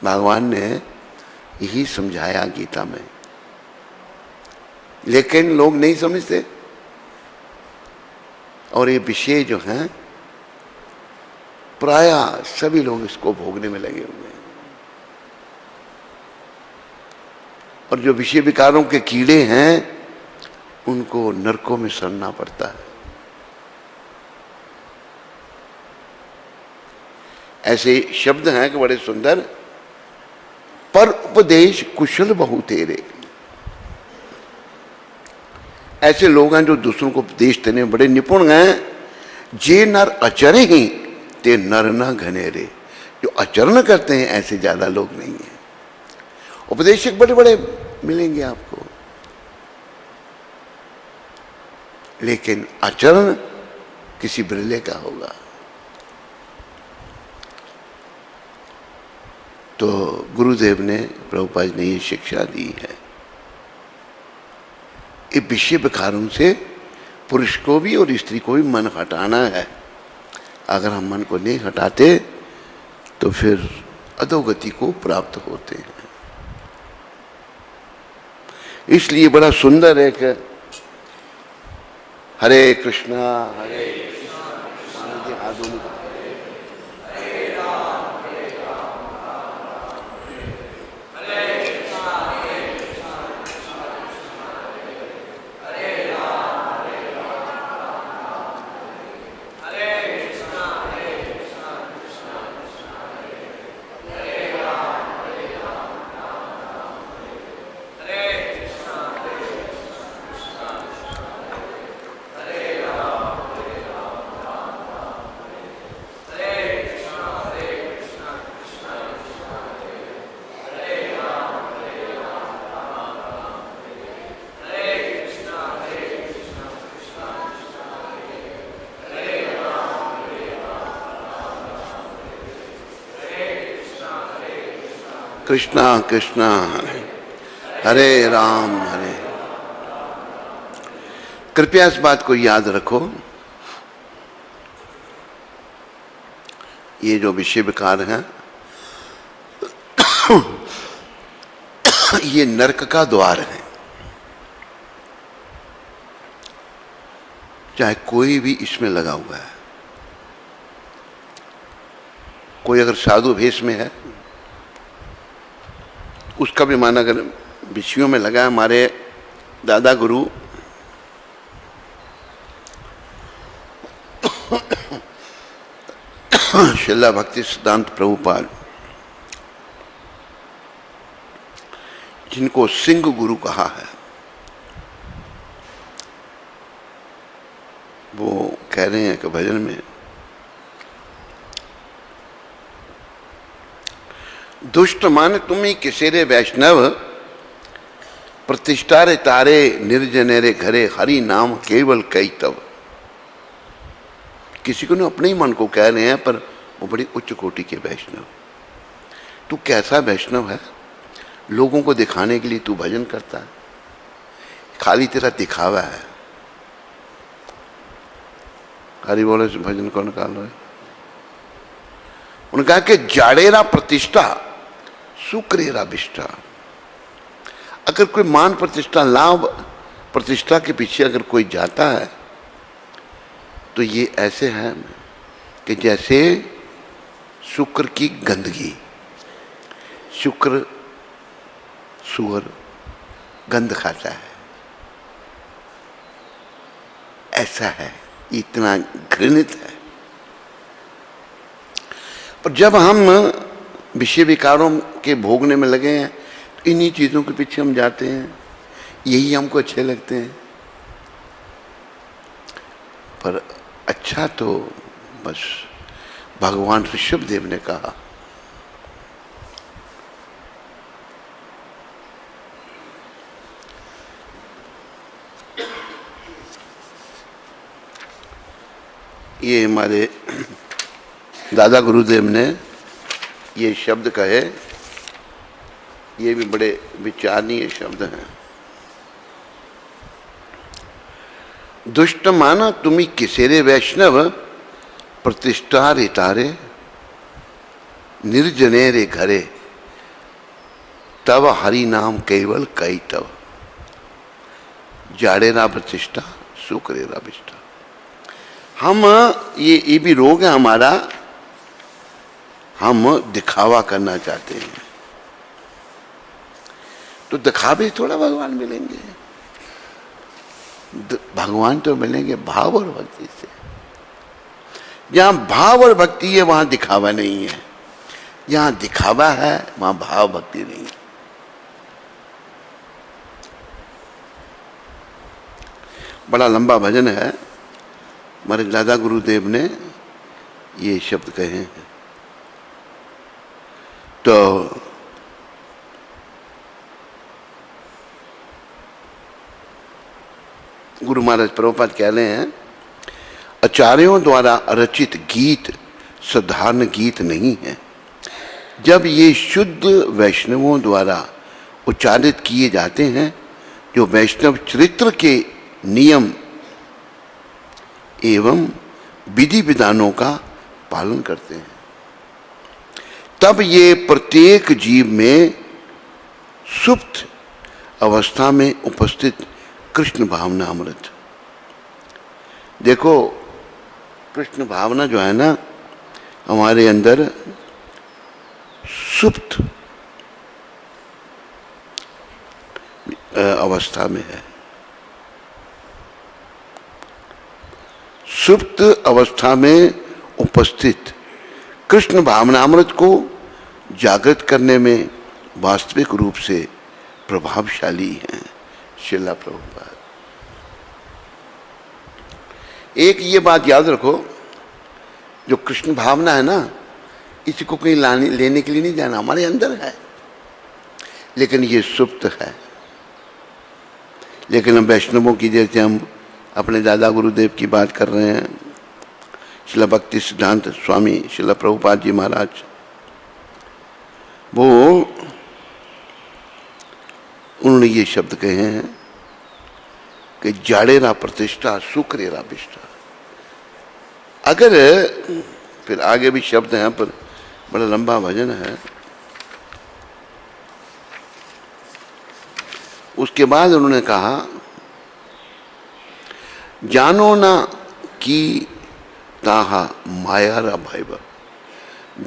भगवान ने यही समझाया गीता में, लेकिन लोग नहीं समझते और ये विषय जो हैं प्रायः सभी लोग इसको भोगने में लगे हुए हैं। और जो विषय विकारों के कीड़े हैं उनको नरकों में सड़ना पड़ता है। ऐसे शब्द हैं कि बड़े सुंदर, पर उपदेश कुशल बहु तेरे। ऐसे लोग हैं जो दूसरों को उपदेश देने में बड़े निपुण हैं। जे नर अचर ही ते नर न घनेरे। जो आचरण करते हैं ऐसे ज्यादा लोग नहीं हैं। उपदेशक बड़े बड़े मिलेंगे आपको, लेकिन आचरण किसी बिरले का होगा। तो गुरुदेव ने, प्रभुपाद जी ने ये शिक्षा दी है। ये विषय विकारों से पुरुष को भी और स्त्री को भी मन हटाना है। अगर हम मन को नहीं हटाते तो फिर अधोगति को प्राप्त होते हैं। इसलिए बड़ा सुंदर है कि हरे कृष्णा हरे कृष्णा आधुनिक कृष्णा कृष्णा हरे राम हरे। कृपया इस बात को याद रखो, ये जो विषय विकार हैं ये नरक का द्वार है। चाहे कोई भी इसमें लगा हुआ है, कोई अगर साधु भेष में है उसका भी मन अगर विषयों में लगा। हमारे दादा गुरु शिला भक्ति सिद्धांत प्रभुपाद, जिनको सिंह गुरु कहा है, वो कह रहे हैं कि भजन में दुष्ट मान तुम्ही किसेरे वैष्णव, प्रतिष्ठा रे तारे निर्जनेरे घरे, हरि नाम केवल कई तब। किसी को नहीं, अपने ही मन को कह रहे हैं, पर वो बड़ी उच्च कोटि के वैष्णव। तू कैसा वैष्णव है? लोगों को दिखाने के लिए तू भजन करता है, खाली तेरा दिखावा है। हरि बोले से भजन को निकालो। उन्होंने कहा कि जाड़ेरा प्रतिष्ठा सुक्रेरा विष्ठा। अगर कोई मान प्रतिष्ठा, लाभ प्रतिष्ठा के पीछे अगर कोई जाता है तो ये ऐसे है कि जैसे शुक्र की गंदगी, शुक्र सुअर गंध खाता है, ऐसा है, इतना घृणित है। पर जब हम विषय विकारों के भोगने में लगे हैं तो इन्हीं चीज़ों के पीछे हम जाते हैं, यही हमको अच्छे लगते हैं। पर अच्छा तो बस भगवान ऋषभदेव ने कहा, ये हमारे दादा गुरुदेव ने ये शब्द कहे, ये भी बड़े विचारणीय शब्द हैं। दुष्ट माना तुम्ही किसेरे वैष्णव, प्रतिष्ठा रे तारे निर्जने रे घरे, तब हरि नाम केवल कई तब, जाड़ेरा प्रतिष्ठा सुकरेरा विष्ठा। हम ये भी रोग है हमारा, हम दिखावा करना चाहते हैं, तो दिखावे थोड़ा भगवान मिलेंगे। भगवान तो मिलेंगे भाव और भक्ति से। जहां भाव और भक्ति है वहां दिखावा नहीं है, जहां दिखावा है वहां भाव भक्ति नहीं है। बड़ा लंबा भजन है, हमारे दादा गुरुदेव ने ये शब्द कहे हैं। तो गुरु महाराज प्रभुपाद कह रहे हैं, आचार्यों द्वारा रचित गीत साधारण गीत नहीं है। जब ये शुद्ध वैष्णवों द्वारा उच्चारित किए जाते हैं, जो वैष्णव चरित्र के नियम एवं विधि विधानों का पालन करते हैं, तब ये प्रत्येक जीव में सुप्त अवस्था में उपस्थित कृष्ण भावना अमृत। देखो कृष्ण भावना जो है ना हमारे अंदर सुप्त अवस्था में है। सुप्त अवस्था में उपस्थित कृष्ण भावनामृत को जागृत करने में वास्तविक रूप से प्रभावशाली हैं श्रील प्रभुपाद। एक ये बात याद रखो, जो कृष्ण भावना है ना, इसी को कहीं लेने के लिए नहीं जाना, हमारे अंदर है, लेकिन ये सुप्त है। लेकिन हम वैष्णवों की, जैसे हम अपने दादा गुरुदेव की बात कर रहे हैं, श्रील भक्ति सिद्धांत स्वामी श्रील प्रभुपाद जी महाराज, वो उन्होंने ये शब्द कहे हैं कि जाड़ेरा प्रतिष्ठा सुकरेरा विष्ठा। अगर फिर आगे भी शब्द हैं, पर बड़ा लंबा भजन है। उसके बाद उन्होंने कहा, जानो ना की ताहा मायारा भाईब,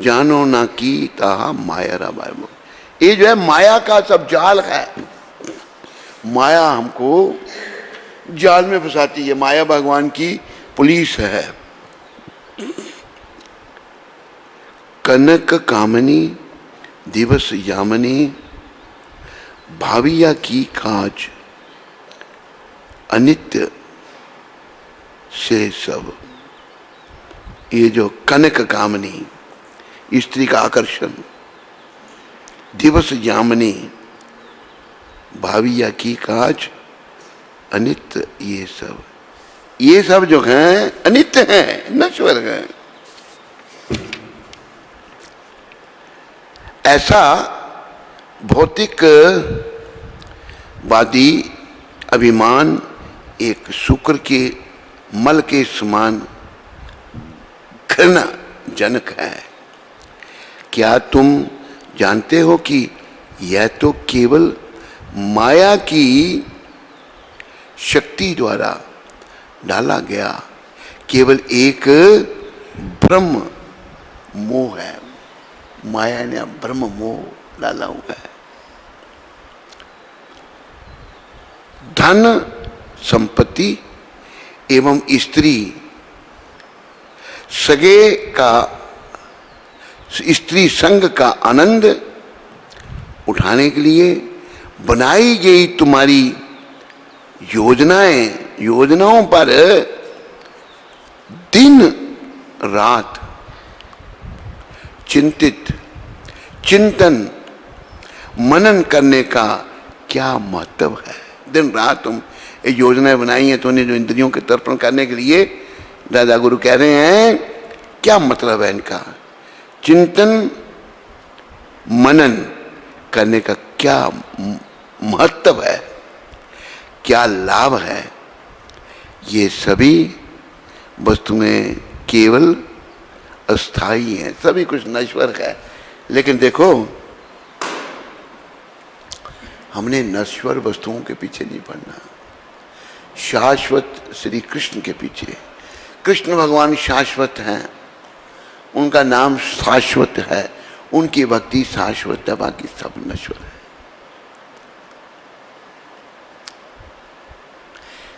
जानो ना की ताहा मायारा भाईब। ये जो है माया का सब जाल है, माया हमको जाल में फंसाती है। माया भगवान की पुलिस है। कनक कामनी दिवस यामनी, भाविया की खाज अनित्य से सब। ये जो कनक कामनी, स्त्री का आकर्षण, दिवस यामनी, भाविया की काज अनित्य, ये सब जो हैं अनित्य हैं, नश्वर हैं। ऐसा भौतिक वादी अभिमान एक शुक्र के मल के समान घृणा जनक है। क्या तुम जानते हो कि यह तो केवल माया की शक्ति द्वारा डाला गया केवल एक ब्रह्म मोह है। माया ने ब्रह्म मोह डाला हुआ है। धन संपत्ति एवं स्त्री सगे का, स्त्री संग का आनंद उठाने के लिए बनाई गई तुम्हारी योजनाओं पर दिन रात चिंतन मनन करने का क्या महत्व है। दिन रात तुम ये योजनाएं बनाई हैं, तुमने जो इंद्रियों के तर्पण करने के लिए, दादा गुरु कह रहे हैं क्या मतलब है इनका। चिंतन मनन करने का क्या महत्व है, क्या लाभ है। ये सभी वस्तुएं केवल अस्थाई हैं, सभी कुछ नश्वर है। लेकिन देखो हमने नश्वर वस्तुओं के पीछे नहीं पड़ना, शाश्वत श्री कृष्ण के पीछे। कृष्ण भगवान शाश्वत हैं, उनका नाम शाश्वत है, उनकी भक्ति शाश्वत है, बाकी सब नश्वर है।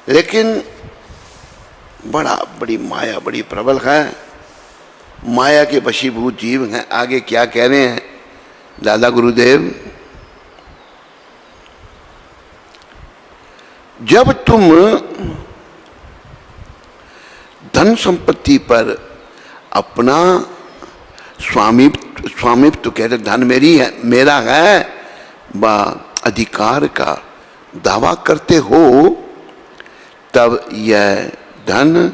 लेकिन बड़ी माया बड़ी प्रबल है, माया के वशीभूत जीव हैं। आगे क्या कह रहे हैं दादा गुरुदेव, जब तुम धन संपत्ति पर अपना स्वामित्व कहते धन मेरी है, मेरा है, व अधिकार का दावा करते हो, तब यह धन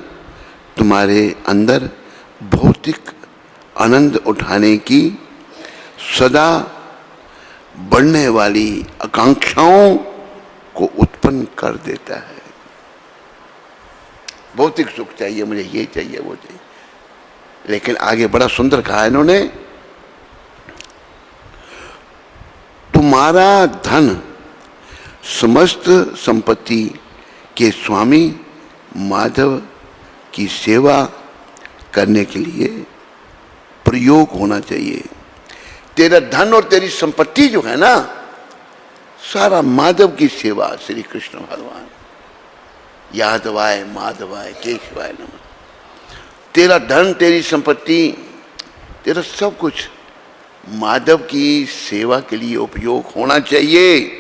तुम्हारे अंदर भौतिक आनंद उठाने की सदा बढ़ने वाली आकांक्षाओं को उत्पन्न कर देता है। भौतिक सुख चाहिए, मुझे ये चाहिए वो चाहिए। लेकिन आगे बड़ा सुंदर कहा इन्होंने, तुम्हारा धन समस्त संपत्ति के स्वामी माधव की सेवा करने के लिए प्रयोग होना चाहिए। तेरा धन और तेरी संपत्ति जो है ना, सारा माधव की सेवा, श्री कृष्ण भगवान, यादवाय माधवाय केशवाय नमः। तेरा धन, तेरी संपत्ति, तेरा सब कुछ माधव की सेवा के लिए उपयोग होना चाहिए।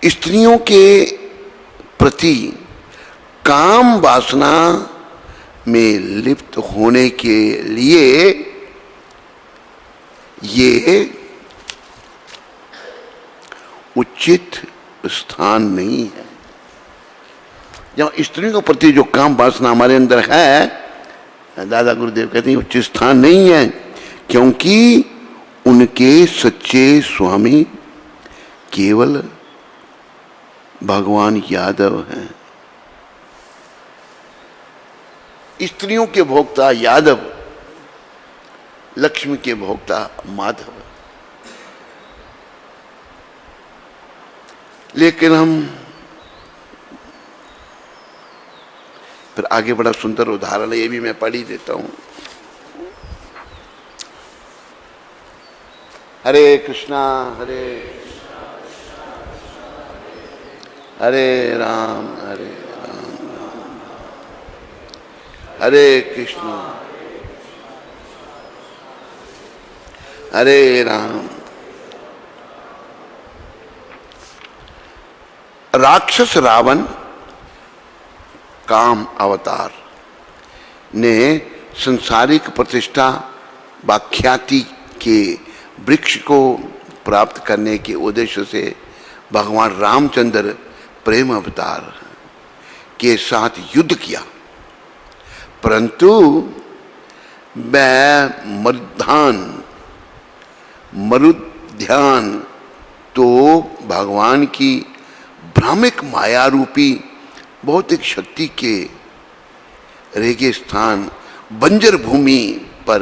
स्त्रियों के प्रति काम वासना में लिप्त होने के लिए ये उचित स्थान नहीं है। जब स्त्रियों के प्रति जो काम वासना हमारे अंदर है, दादा गुरुदेव कहते हैं उचित स्थान नहीं है, क्योंकि उनके सच्चे स्वामी केवल भगवान यादव हैं। स्त्रियों के भोक्ता यादव, लक्ष्मी के भोक्ता माधव। लेकिन हम फिर आगे बड़ा सुंदर उदाहरण है, ये भी मैं पढ़ ही देता हूं। हरे कृष्णा हरे राम हरे कृष्णा हरे राम। राक्षस रावण काम अवतार ने संसारिक प्रतिष्ठा व ख्याति के वृक्ष को प्राप्त करने के उद्देश्य से भगवान रामचंद्र प्रेम अवतार के साथ युद्ध किया, परंतु वह मरुध्यान तो भगवान की भ्रामिक माया रूपी भौतिक शक्ति के रेगिस्तान बंजर भूमि पर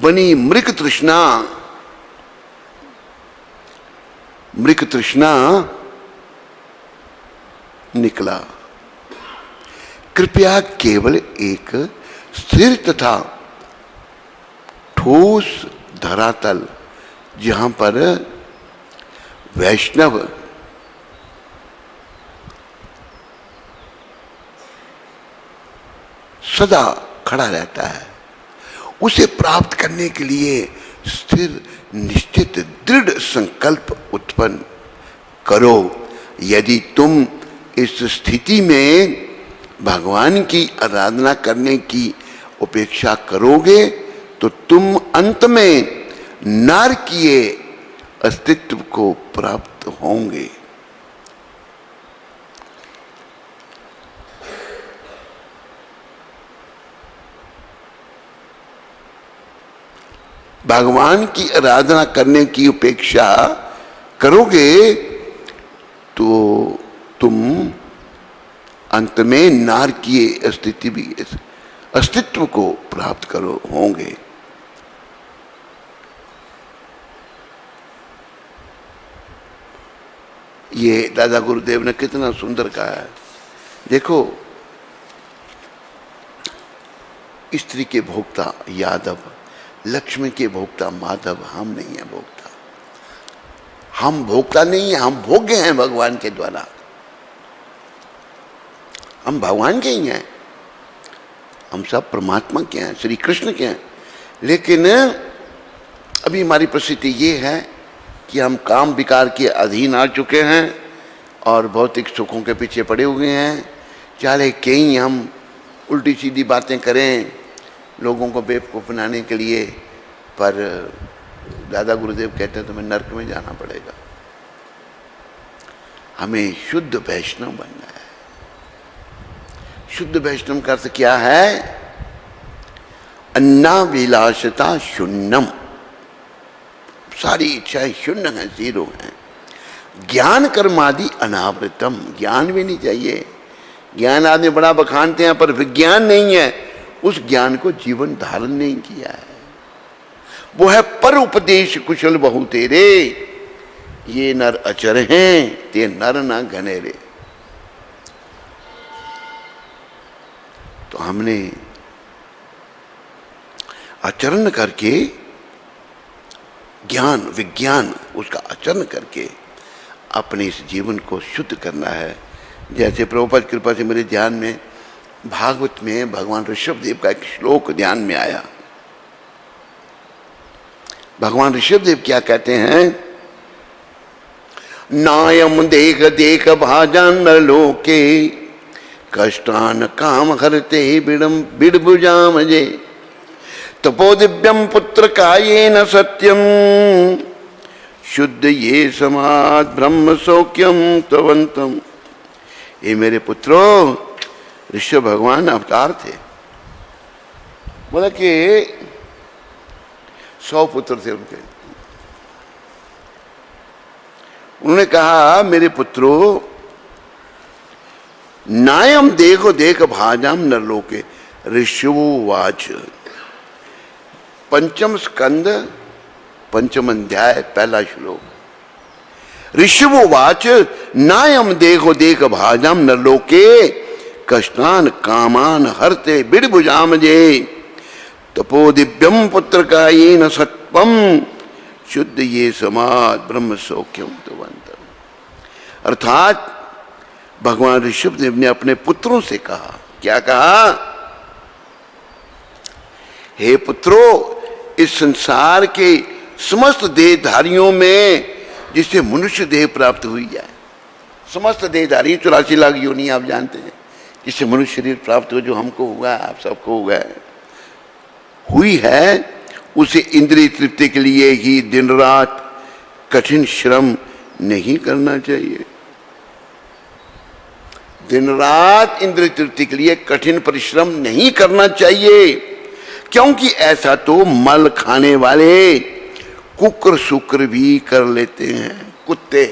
बनी मृग तृष्णा निकला। कृपया केवल एक स्थिर तथा ठोस धरातल, जहां पर वैष्णव सदा खड़ा रहता है, उसे प्राप्त करने के लिए स्थिर निश्चित दृढ़ संकल्प उत्पन्न करो। यदि तुम इस स्थिति में भगवान की आराधना करने की उपेक्षा करोगे तो तुम अंत में नारकीय अस्तित्व को प्राप्त होंगे। भगवान की आराधना करने की उपेक्षा करोगे तो तुम अंत में नारकीय अस्तित्व को प्राप्त करो होंगे। ये दादा गुरुदेव ने कितना सुंदर कहा है। देखो, स्त्री के भोक्ता यादव, लक्ष्मी के भोक्ता माधव, हम नहीं है भोक्ता। हम भोक्ता नहीं है, हम भोग्य हैं भगवान के द्वारा। हम भगवान के ही हैं, हम सब परमात्मा के हैं, श्री कृष्ण के हैं। लेकिन अभी हमारी परिस्थिति ये है कि हम काम विकार के अधीन आ चुके हैं और भौतिक सुखों के पीछे पड़े हुए हैं। चाहे कहीं हम उल्टी सीधी बातें करें लोगों को बेवकूफ़ बनाने के लिए, पर दादा गुरुदेव कहते हैं तुम्हें नरक में जाना पड़ेगा। हमें शुद्ध वैष्णव बनना है। शुद्ध वैष्णव का अर्थ क्या है? अन्नाभिलाषता शून्यम, सारी इच्छाएं शून्य हैं, जीरो हैं। ज्ञान कर्मादि अनावृतम, ज्ञान भी नहीं चाहिए। ज्ञान आदमी बड़ा बखानते हैं पर विज्ञान नहीं है, उस ज्ञान को जीवन धारण नहीं किया है। वो है पर उपदेश कुशल बहु तेरे, ये नर अचर हैं ते नर ना घनेरे। तो हमने आचरण करके ज्ञान विज्ञान उसका आचरण करके अपने इस जीवन को शुद्ध करना है। जैसे प्रभुपाद की कृपा से मेरे ध्यान में भागवत में भगवान ऋषभदेव का एक श्लोक ध्यान में आया। भगवान ऋषभदेव क्या कहते हैं? नायम देख देख भाजान लोके कष्टान काम हरते बिड़म बिड़भुजाम जे तपो दिव्यम पुत्र कायेन सत्यम शुद्ध ये समाज ब्रह्म सौख्यम तवंतम। ये मेरे पुत्रों, ऋषभ भगवान अवतार थे। बोला कि 100 पुत्र थे उनके। उन्होंने कहा मेरे पुत्रों, नायम देखो देख भाजाम नरलोके ऋषभोवाच। पंचम स्कंद पंचम अध्याय पहला श्लोक। ऋषभोवाच नायम देखो देख भाजाम नरलोके कष्टान कामान हरते बिड़भुजाम जे तपो दिव्यम पुत्र कायेन सत्वम शुद्ध ये समाज ब्रह्म सौख्यम तुवंतम। अर्थात भगवान ऋषभदेव ने अपने पुत्रों से कहा, क्या कहा? हे पुत्रों, इस संसार के समस्त देहधारियों में जिससे मनुष्य देह प्राप्त हुई जाए, समस्त देहधारी 84 लाख योनि आप जानते हैं, जिससे मनुष्य शरीर प्राप्त हो, जो हमको हुआ है, आप सबको हुआ है, हुई है, उसे इंद्रिय तृप्ति के लिए ही दिन रात कठिन श्रम नहीं करना चाहिए। दिन रात इंद्रिय तृप्ति के लिए कठिन परिश्रम नहीं करना चाहिए, क्योंकि ऐसा तो मल खाने वाले कुकर शुक्र भी कर लेते हैं। कुत्ते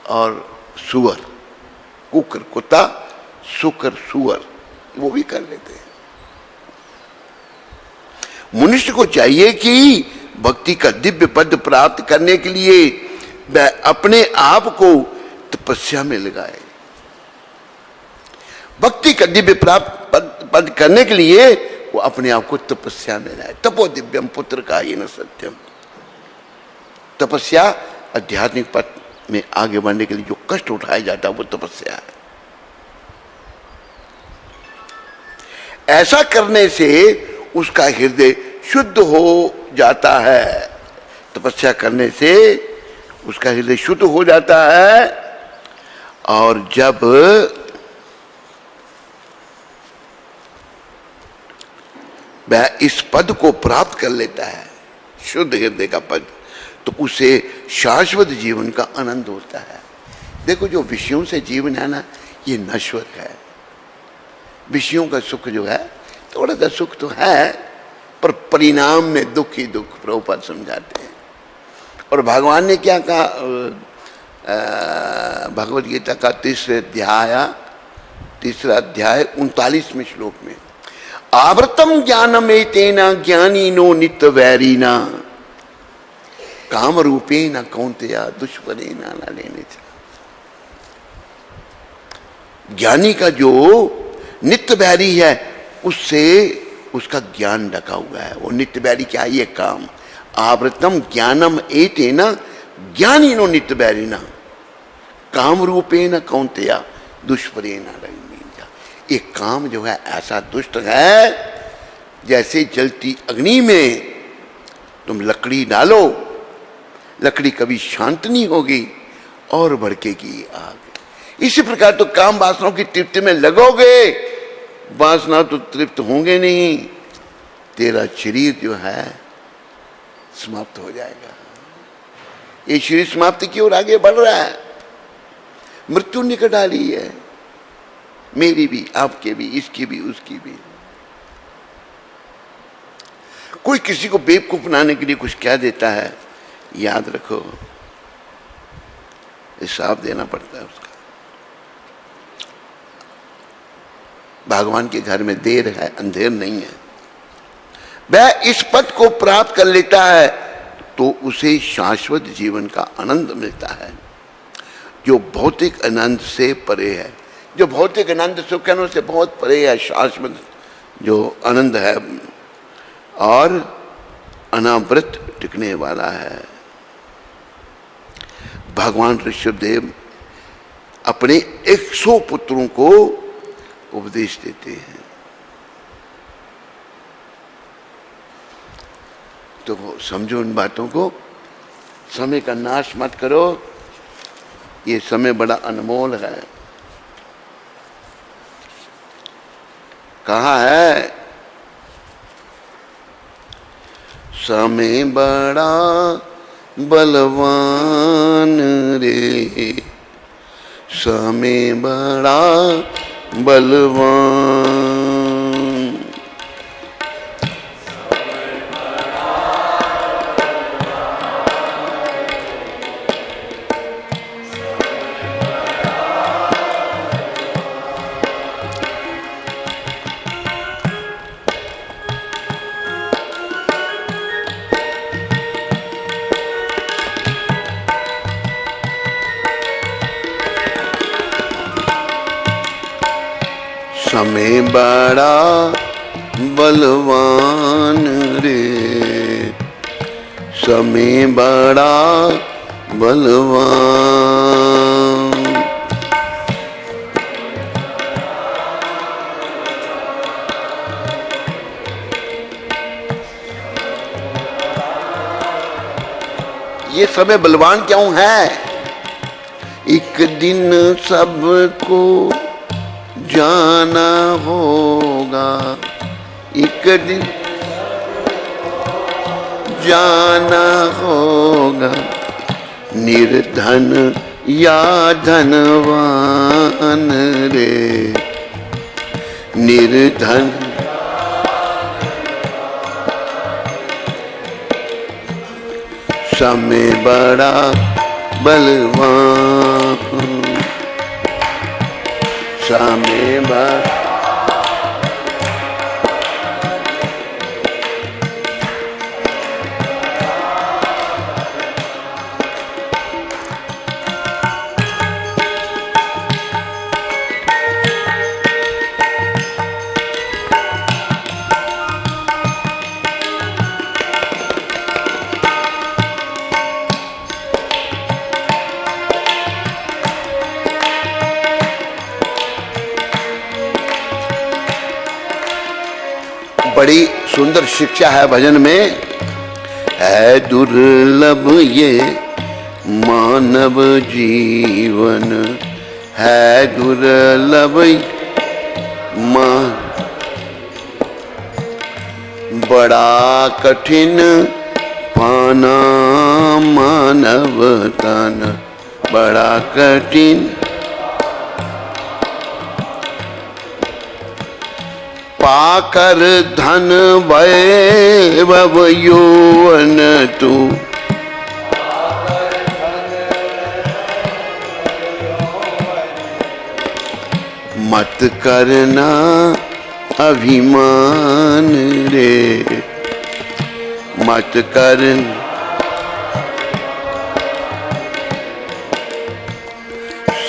और सुअर, कुकर कुत्ता, शुक्र सुअर, वो भी कर लेते हैं। मनुष्य को चाहिए कि भक्ति का दिव्य पद प्राप्त करने के लिए वह अपने आप को तपस्या में लगाए। भक्ति का दिव्य प्राप्त पद करने के लिए वो अपने आप को तपस्या में लाए। तपो दिव्यम पुत्र कायेन सत्यम। तपस्या आध्यात्मिक पथ में आगे बढ़ने के लिए जो कष्ट उठाया जाता है वो तपस्या है। ऐसा करने से उसका हृदय शुद्ध हो जाता है। तपस्या करने से उसका हृदय शुद्ध हो जाता है, और जब वह इस पद को प्राप्त कर लेता है, शुद्ध हृदय का पद, तो उसे शाश्वत जीवन का आनंद होता है। देखो, जो विषयों से जीवन है ना, ये नश्वर है। विषयों का सुख जो है, थोड़ा सा सुख तो है, पर परिणाम में दुख ही दुख, प्रभुपाद समझाते हैं। और भगवान ने क्या कहा? भगवद गीता का तीसरा अध्याय 39वें श्लोक में, आवृतम ज्ञानम एतेन ज्ञानीनो नित्य वैरिना। काम रूपे न कौंतेया दुष्परे न लेने थे। ज्ञानी का जो नित्य बैरी है उससे उसका ज्ञान ढका हुआ है। वो नित्य बैरी क्या है? ये काम। आवृतम ज्ञानम एतेन ज्ञानिनो नित्य बैरिना काम रूपेण कौंतेया दुष्परेण रविमीजा। एक काम जो है ऐसा दुष्ट है, जैसे जलती अग्नि में तुम लकड़ी डालो, लकड़ी कभी शांत नहीं होगी और भड़केगी आग। इसी प्रकार तो काम वासनाओं की तृप्ति में लगोगे, वासना तो तृप्त होंगे नहीं, तेरा शरीर जो है समाप्त हो जाएगा। ये शरीर समाप्ति की ओर आगे बढ़ रहा है, मृत्यु निकट आ रही है, मेरी भी, आपके भी, इसकी भी, उसकी भी। कोई किसी को बेवकूफ बनाने के लिए कुछ कह देता है, याद रखो हिसाब देना पड़ता है उसका। भगवान के घर में देर है, अंधेर नहीं है। वह इस पद को प्राप्त कर लेता है तो उसे शाश्वत जीवन का आनंद मिलता है, जो भौतिक आनंद से परे है। जो भौतिक आनंद सुखनों से बहुत परे है, शाश्वत जो आनंद है और अनावृत टिकने वाला है। भगवान ऋषभदेव अपने 100 पुत्रों को उपदेश देते हैं। तो समझो उन बातों को, समय का नाश मत करो, ये समय बड़ा अनमोल है। कहा है समय बड़ा बलवान रे, समय बड़ा बलवान। समय बड़ा बलवान रे, समय बड़ा बलवान। ये समय बलवान क्यों है? एक दिन सबको जाना होगा, एक दिन जाना होगा, निर्धन या धनवान रे, निर्धन समय बड़ा बलवान, समय बड़ा। बड़ी सुंदर शिक्षा है भजन में। है दुर्लभ ये मानव जीवन, है दुर्लभ मान, बड़ा कठिन पाना मानव तन, बड़ा कठिन पाकर धन वैभव यौवन तू, मत करना अभिमान रे, मत करना।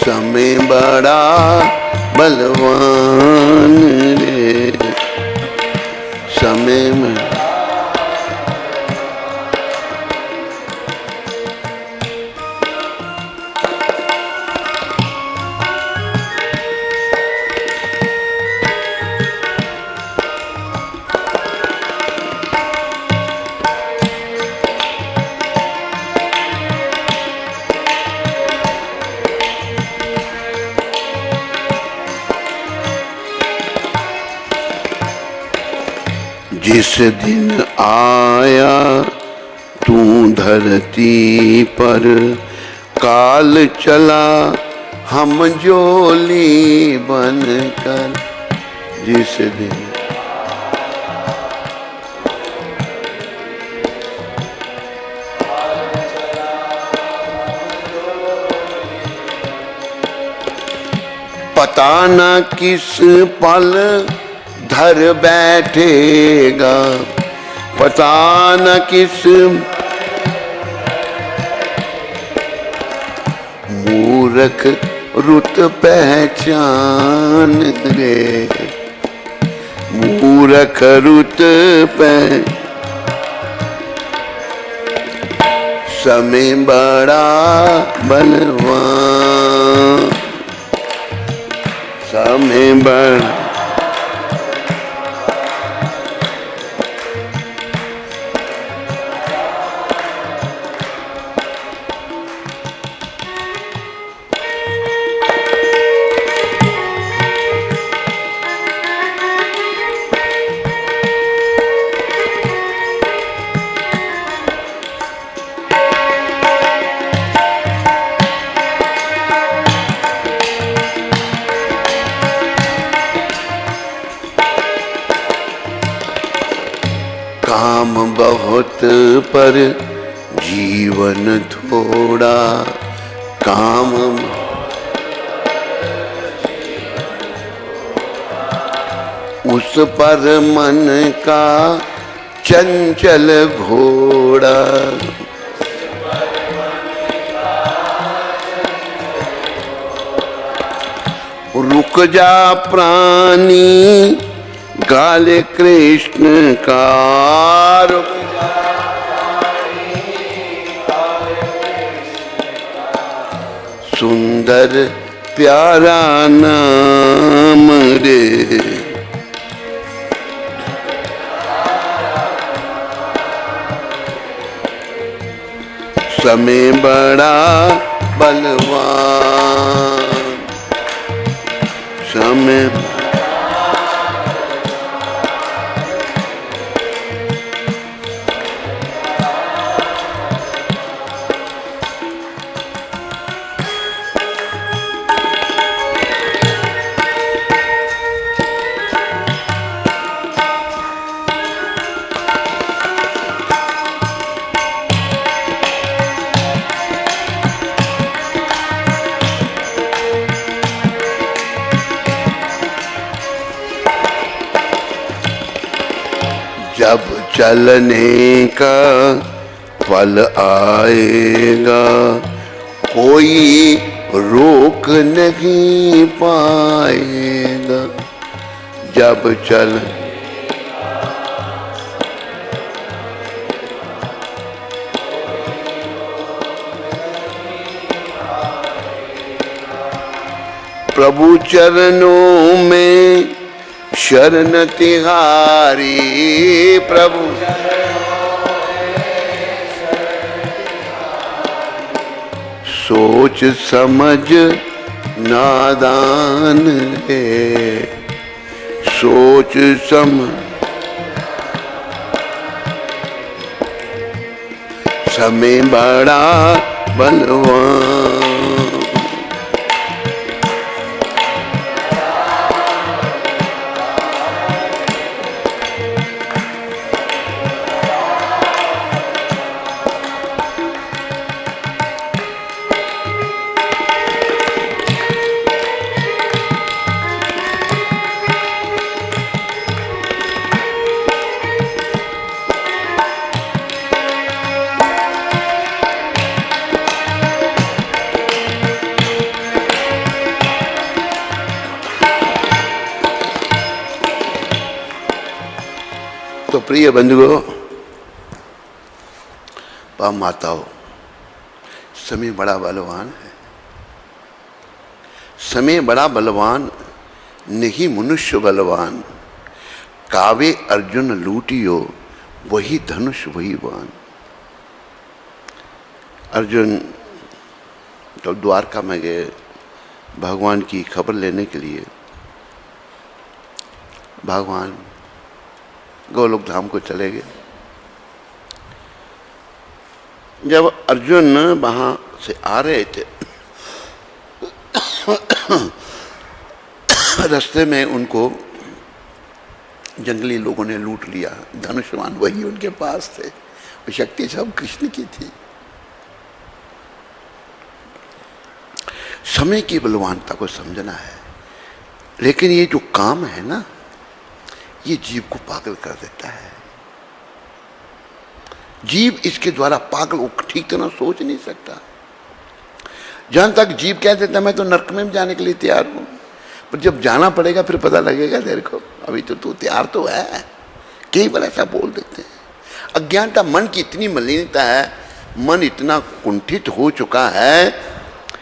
समय बड़ा बलवान रे, समय में जिस दिन आया तू धरती पर, काल चला हम जोली बनकर। जिस दिन पता न किस पल धर बैठेगा, पता न किस मूर्ख रुत पहचान रे, मूर्ख रुत पहचान। समय बड़ा बलवान, समय बड़ा काम बहुत पर जीवन थोड़ा, काम उस पर मन का चंचल घोड़ा। रुक जा प्राणी गाले कृष्ण का, सुंदर प्यारा नाम रे, समय बड़ा बलवान, समय जब चलने का पल आएगा, कोई रोक नहीं पाएगा। जब चल प्रभु चरणों में शरण तिहारी, प्रभु सोच समझ नादान है, सोच समझ समय बड़ा बलवान। प्रिय बंधुओं, पाप माताओं, समय बड़ा बलवान है। समय बड़ा बलवान, नहीं मनुष्य बलवान। कावे अर्जुन लूटियो, वही धनुष वही बाण। अर्जुन तो द्वारका में गए भगवान की खबर लेने के लिए। भगवान गोलोक धाम को चले गए। जब अर्जुन वहां से आ रहे थे, रास्ते में उनको जंगली लोगों ने लूट लिया। धनुष्मान वही उनके पास थे, वो शक्ति सब कृष्ण की थी। समय की बलवानता को समझना है, लेकिन ये जो काम है ना, ये जीव को पागल कर देता है। जीव इसके द्वारा पागल, वो ठीक तरह सोच नहीं सकता। जहां तक जीव कह देता मैं तो नरक में भी जाने के लिए तैयार हूं, पर जब जाना पड़ेगा फिर पता लगेगा तेरे को, अभी तो तू तैयार तो है। कई बार ऐसा बोल देते हैं। अज्ञानता, मन की इतनी मलिनता है, मन इतना कुंठित हो चुका है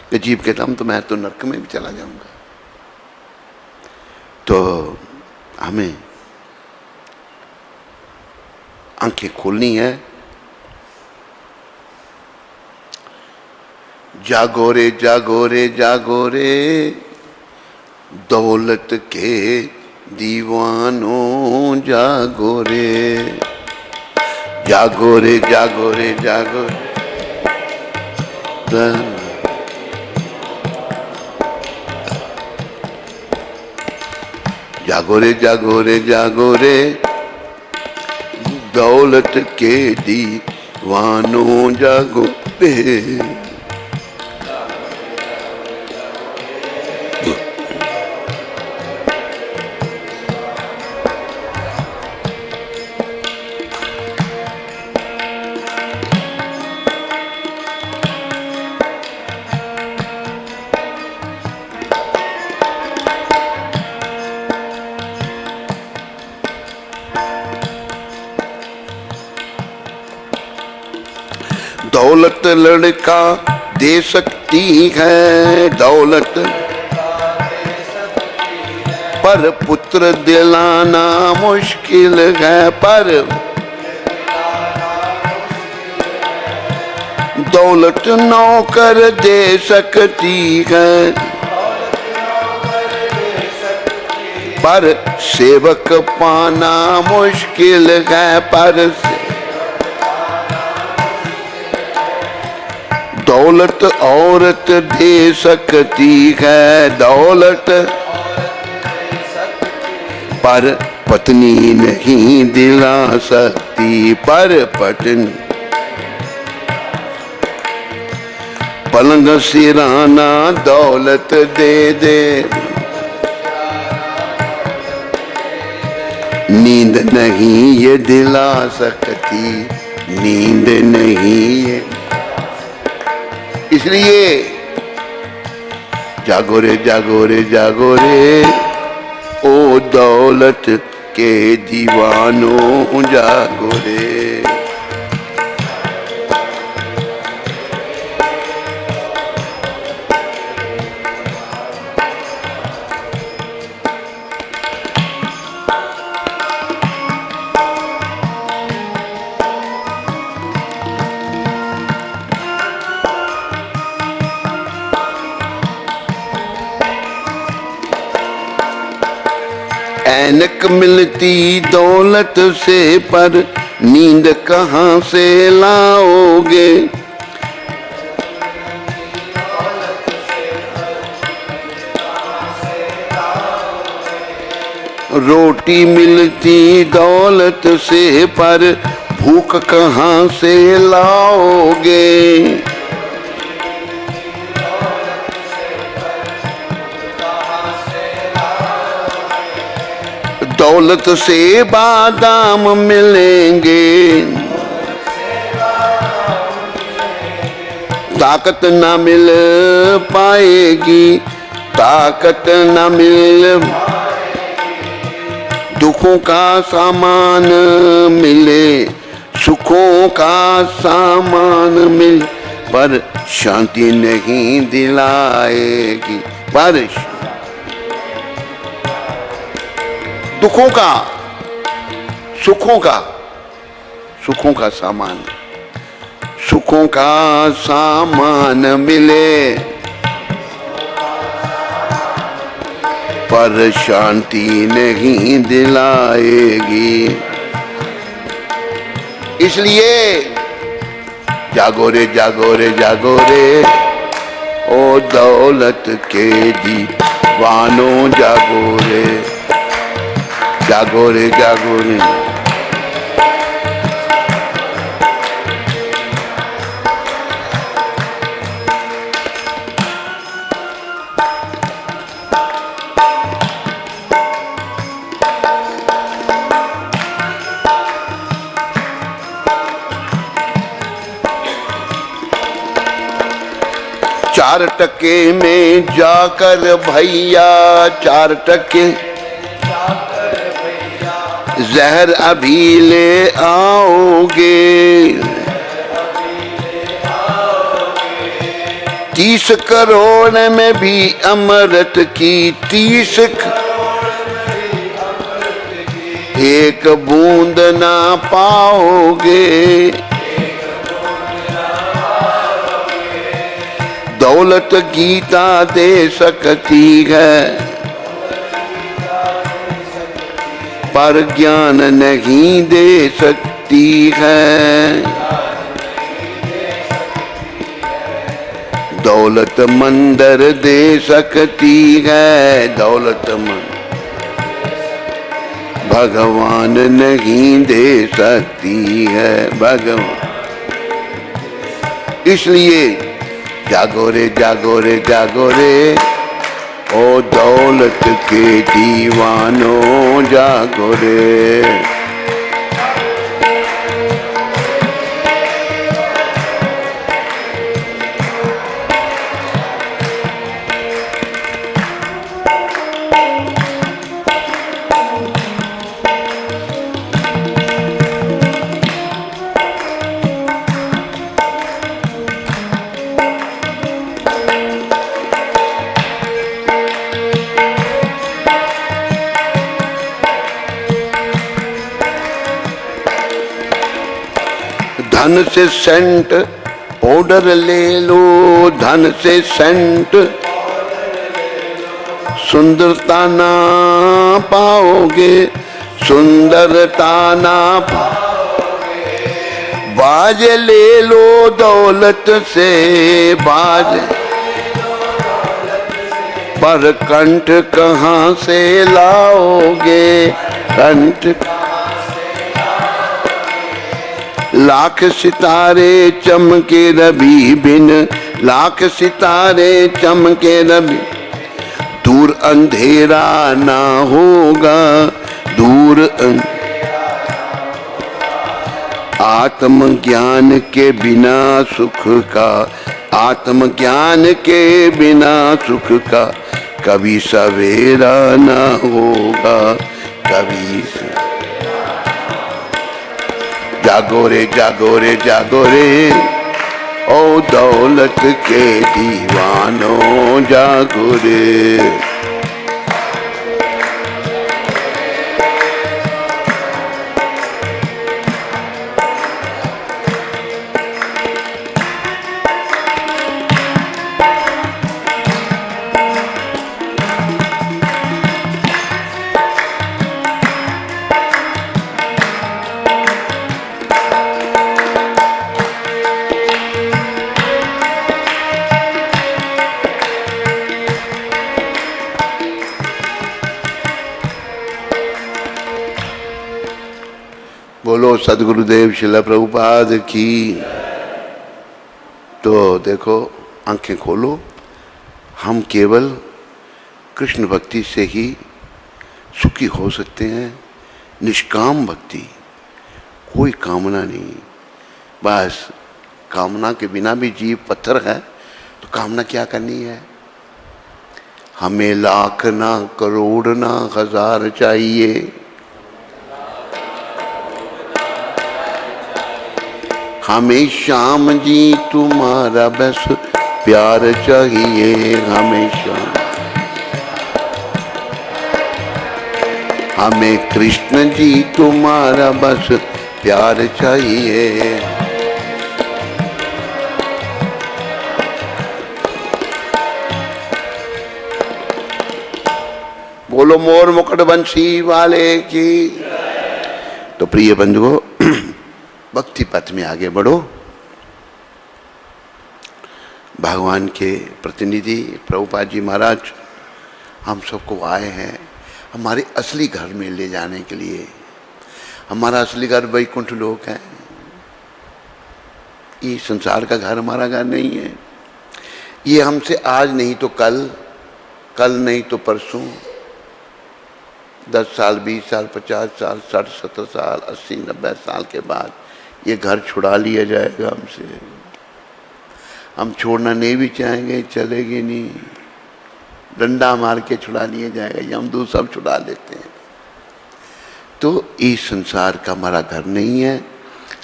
कि जीव कहता हूं तो मैं तो नरक में भी चला जाऊंगा। तो हमें आंखें खोलनी है। जागो रे जागो रे जागो रे, दौलत के दीवानों जागो रे। जागो रे जागो रे जागो रे, जागो रे जागो रे जागो रे, दौलत के दीवानों जागो रे। दौलत लड़का दे सकती है दौलत, पर पुत्र दिलाना मुश्किल है। पर दौलत नौकर दे सकती है, पर सेवक पाना मुश्किल है। पर दौलत औरत दे सकती है दौलत, पर पत्नी नहीं दिला सकती। पर पत्नी पलंग सिराना दौलत दे दे, नींद नहीं ये दिला सकती, नींद नहीं ये। इसलिए जागो रे जागो रे जागो रे, ओ दौलत के दीवानों जागो रे। ऐनक मिलती दौलत से, पर नींद कहाँ से लाओगे। रोटी मिलती दौलत से, पर भूख कहाँ से लाओगे। दौलत से बादाम मिलेंगे, ताकत न मिल पाएगी, ताकत न मिल। दुखों का सामान मिले, सुखों का सामान मिले, पर शांति नहीं दिलाएगी। पर दुखों का, सुखों का, सुखों का सामान, सुखों का सामान मिले, पर शांति नहीं दिलाएगी। इसलिए जागो रे जागो रे जागो रे, ओ दौलत के दीवानों जागो रे, जागो रे जागो रे। चार टके में जाकर भैया, चार टके जहर अभी ले आओगे, 30 करोड़ में भी अमृत की, 30 एक बूंद ना पाओगे। दौलत गीता दे सकती है, पर ज्ञान नहीं दे सकती है। दौलत मंदिर दे सकती है, दौलतमंद भगवान नहीं दे सकती है, भगवान। इसलिए जागो रे जागो रे जागो रे, ओ दौलत के दीवानों जागो रे। धन से सेंट ऑर्डर ले लो, धन से सेंट सुंदरता ना पाओगे, सुंदरता ना पाओगे। बाज ले लो दौलत से, बाज, पर कंठ कहाँ से लाओगे, कंठ। लाख सितारे चमके रवि बिन, लाख सितारे चमके रवि, दूर अंधेरा ना होगा, दूर आत्मज्ञान के बिना सुख का, आत्मज्ञान के बिना सुख का कभी सवेरा ना होगा, कभी। जागो रे जागो रे जागो रे, ओ दौलत के दीवानों जागो रे। बोलो सदगुरुदेव शिला प्रभुपाद की। तो देखो, आंखें खोलो, हम केवल कृष्ण भक्ति से ही सुखी हो सकते हैं। निष्काम भक्ति, कोई कामना नहीं, बस कामना के बिना भी जीव पत्थर है, तो कामना क्या करनी है। हमें लाख ना करोड़ ना हजार चाहिए, हमें श्याम जी तुम्हारा बस प्यार चाहिए, हमें श्याम, हमें कृष्ण जी तुम्हारा बस प्यार चाहिए। बोलो मोर मुकुट बंशी वाले की। तो प्रिय बंधुओं, भक्ति पथ में आगे बढ़ो। भगवान के प्रतिनिधि प्रभुपाद जी महाराज हम सबको आए हैं हमारे असली घर में ले जाने के लिए। हमारा असली घर वैकुंठ लोक है। ये संसार का घर हमारा घर नहीं है। ये हमसे आज नहीं तो कल, कल नहीं तो परसों, 10 साल, 20 साल, 50 साल, 60, 70 साल, 80, 90 साल के बाद ये घर छुड़ा लिया जाएगा हमसे। हम छोड़ना नहीं भी चाहेंगे, चलेगी नहीं, डंडा मार के छुड़ा लिया जाएगा। ये हम दूसरा सब छुड़ा लेते हैं। तो इस संसार का हमारा घर नहीं है।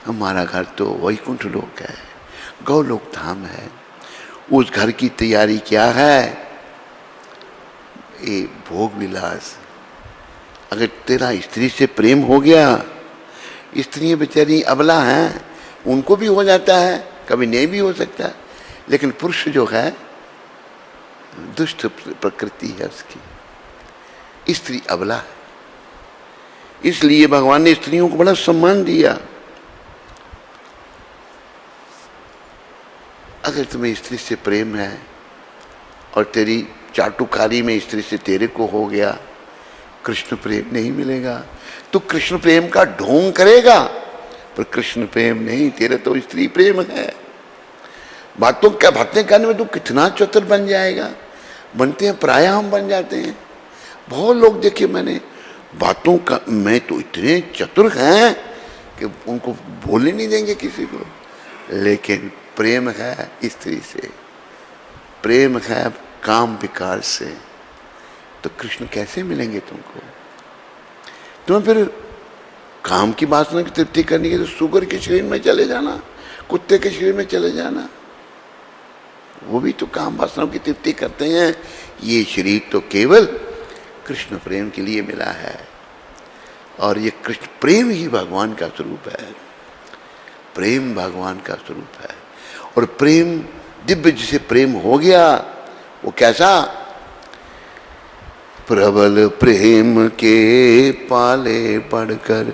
हमारा घर तो वैकुंठ लोक है, गौलोक धाम है। उस घर की तैयारी क्या है? ये भोग विलास। अगर तेरा स्त्री से प्रेम हो गया, स्त्रियां बेचारी अबला हैं, उनको भी हो जाता है, कभी नहीं भी हो सकता। लेकिन पुरुष जो है दुष्ट प्रकृति है उसकी, स्त्री अबला है। इसलिए भगवान ने स्त्रियों को बड़ा सम्मान दिया। अगर तुम्हें स्त्री से प्रेम है और तेरी चाटुकारी में स्त्री से तेरे को हो गया, कृष्ण प्रेम नहीं मिलेगा। तू कृष्ण प्रेम का ढोंग करेगा पर कृष्ण प्रेम नहीं, तेरे तो स्त्री प्रेम है। बातें करने में तू कितना चतुर बन जाएगा। बनते हैं प्राय हम बन जाते हैं। बहुत लोग देखे मैंने, बातों का मैं तो इतने चतुर हैं कि उनको बोलने नहीं देंगे किसी को। लेकिन प्रेम है स्त्री से, प्रेम है काम विकार से, तो कृष्ण कैसे मिलेंगे तुमको? तुम्हें फिर काम की वासना की तृप्ति करनी है तो सुगर के शरीर में चले जाना, कुत्ते के शरीर में चले जाना। वो भी तो काम वासनाओं की तृप्ति करते हैं। ये शरीर तो केवल कृष्ण प्रेम के लिए मिला है। और ये कृष्ण प्रेम ही भगवान का स्वरूप है। प्रेम भगवान का स्वरूप है। और प्रेम दिव्य जिसे प्रेम हो गया, वो कैसा? प्रबल प्रेम के पाले पड़कर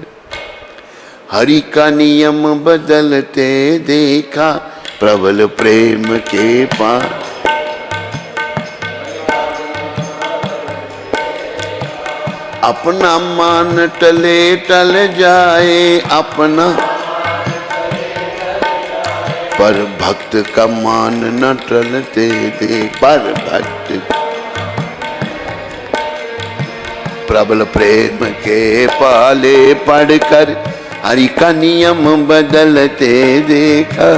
हरि का नियम बदलते देखा। प्रबल प्रेम के पाल, अपना मान टले टल जाए अपना, पर भक्त का मान न टलते दे। पर भक्त प्रबल प्रेम के पाले पड़कर हरि का नियम बदलते देखा।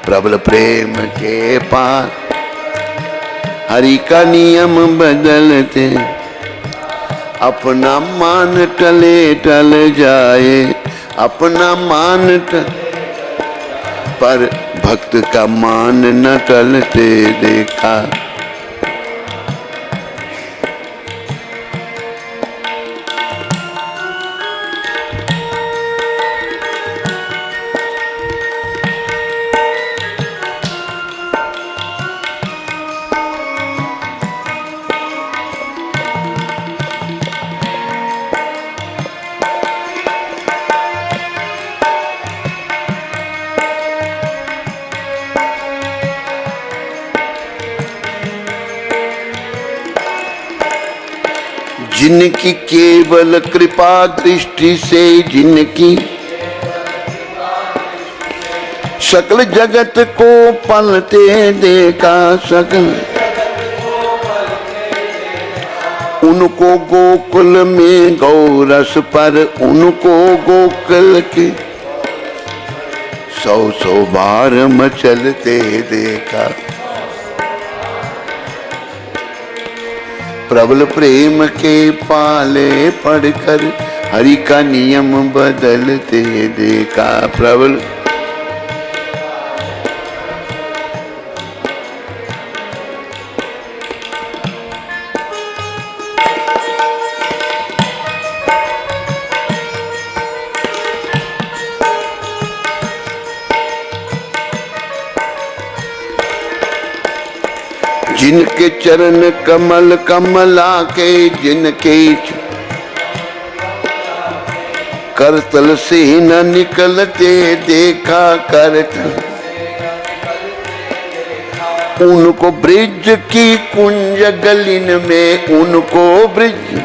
प्रबल प्रेम के पाल हरि का नियम बदलते, अपना मान टले टल जाए अपना मान टल, पर भक्त का मान न टलते देखा। जिनकी केवल कृपा दृष्टि से, जिनकी सकल जगत को पलते देखा। सकल उनको गोकुल में गौरस पर, उनको गोकुल के 100 बार मचलते देखा। प्रबल प्रेम के पाले पड़कर हरि का नियम बदलते देखा। प्रबल जिनके चरण कमल कमला के, जिनके करतल से न निकलते देखा करतल, उनको ब्रिज की कुंज गलिन में, उनको ब्रिज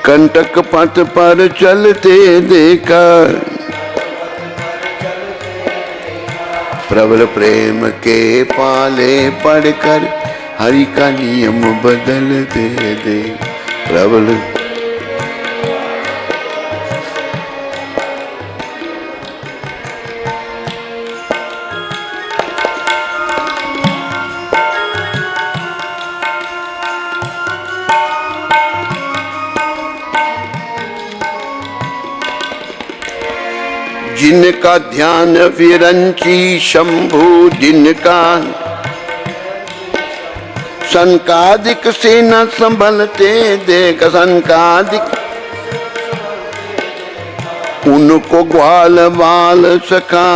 कंटक पथ पर चलते देखा। प्रबल प्रेम के पाले पढ़कर हरि का नियम बदलते दे। प्रबल जिनका ध्यान विरंची शंभु, जिनका संकादिक से न संभलते देख संकादिक, उनको ग्वाल बाल सखा,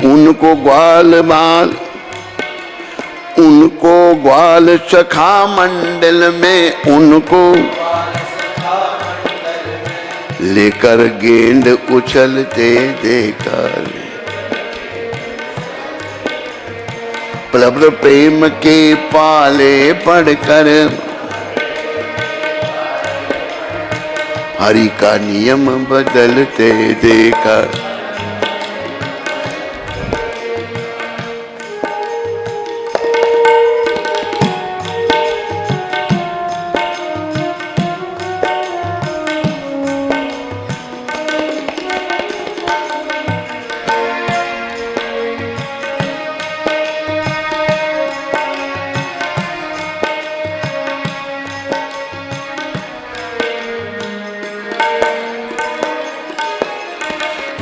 उनको ग्वाल बाल, उनको ग्वाल सखा मंडल में, उनको लेकर गेंद उछलते देखा। प्रबल प्रेम के पाले पढ़कर हरि का नियम बदलते देखा।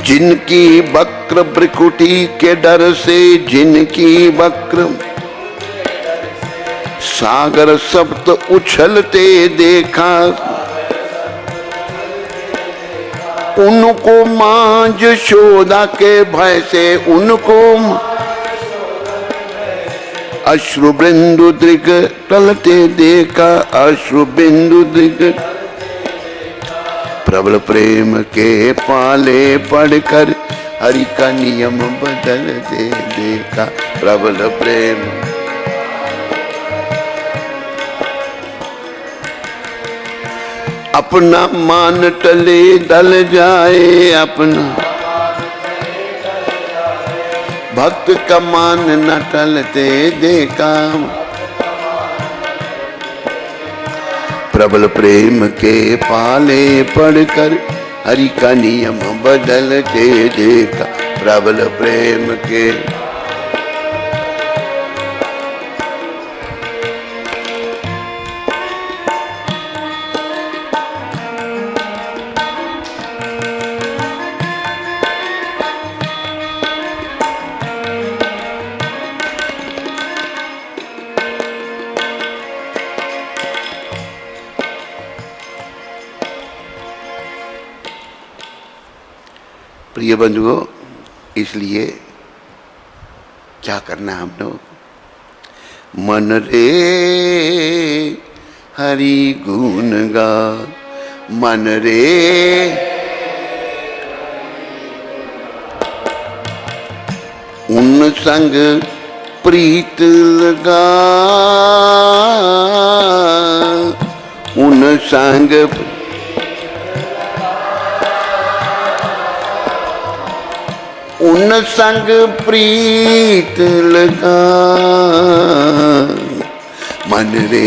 जिनकी वक्र भ्रिकुटी के डर से, जिनकी वक्र सागर सप्त उछलते देखा, उनको मां यशोदा के भय से, उनको अश्रु बिंदु दृग टलते देखा, अश्रु बिंदु दृग। प्रबल प्रेम के पाले पढ़कर हरि का नियम बदलते देखा। प्रबल प्रेम अपना मान टले डल जाए, अपना भक्त का मान न टलते देखा। प्रबल प्रेम के पाले पढ़कर हरि का नियम बदलते देखा। प्रबल प्रेम के प्रिय बंधुओं, इसलिए क्या करना हम लोग, मन रे हरि गुण गा, मन रे उन संग प्रीत लगा, उन संग उन संग प्रीत लगा। मन रे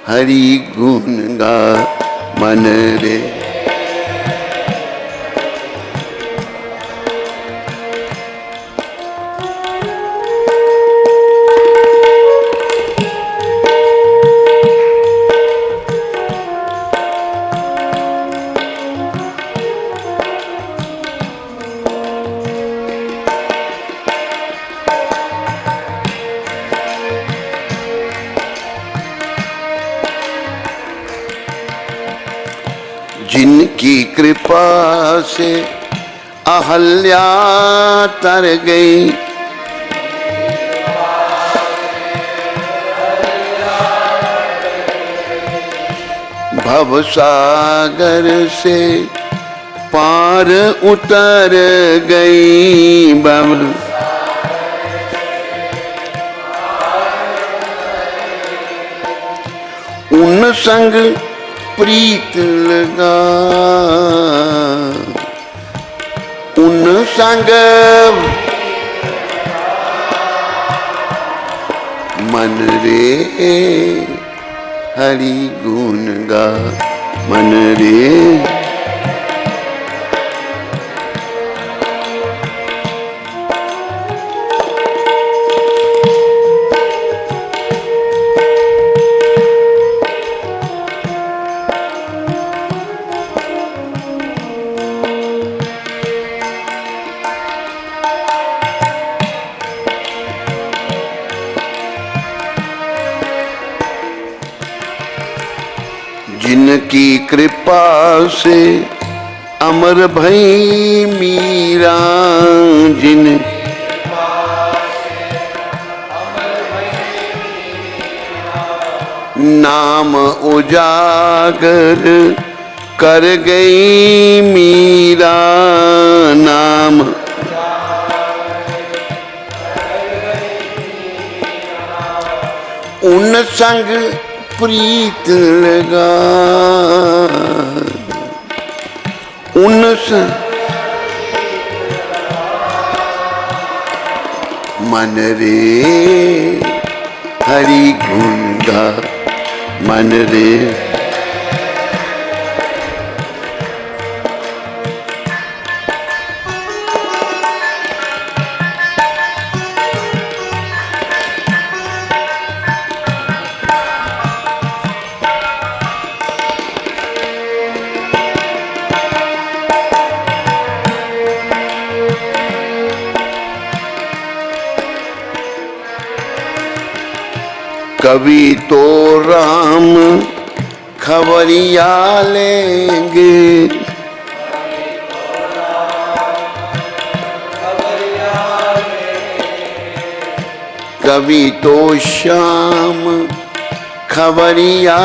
हरि गुण गा, मन रे जिनकी कृपा से अहल्या तर गई, भव सागर से पार उतर गई भव उन संग प्रीत लगा उन संग मन रे हरि गुण गा मन रे जिनकी कृपा से अमर भई मीरा जिन नाम उजागर कर गई मीरा नाम उन संग प्रीत लगा उन मन रे हरि गुण गा मन रे कभी तो राम खबरिया लेंगे कभी तो श्याम खबरिया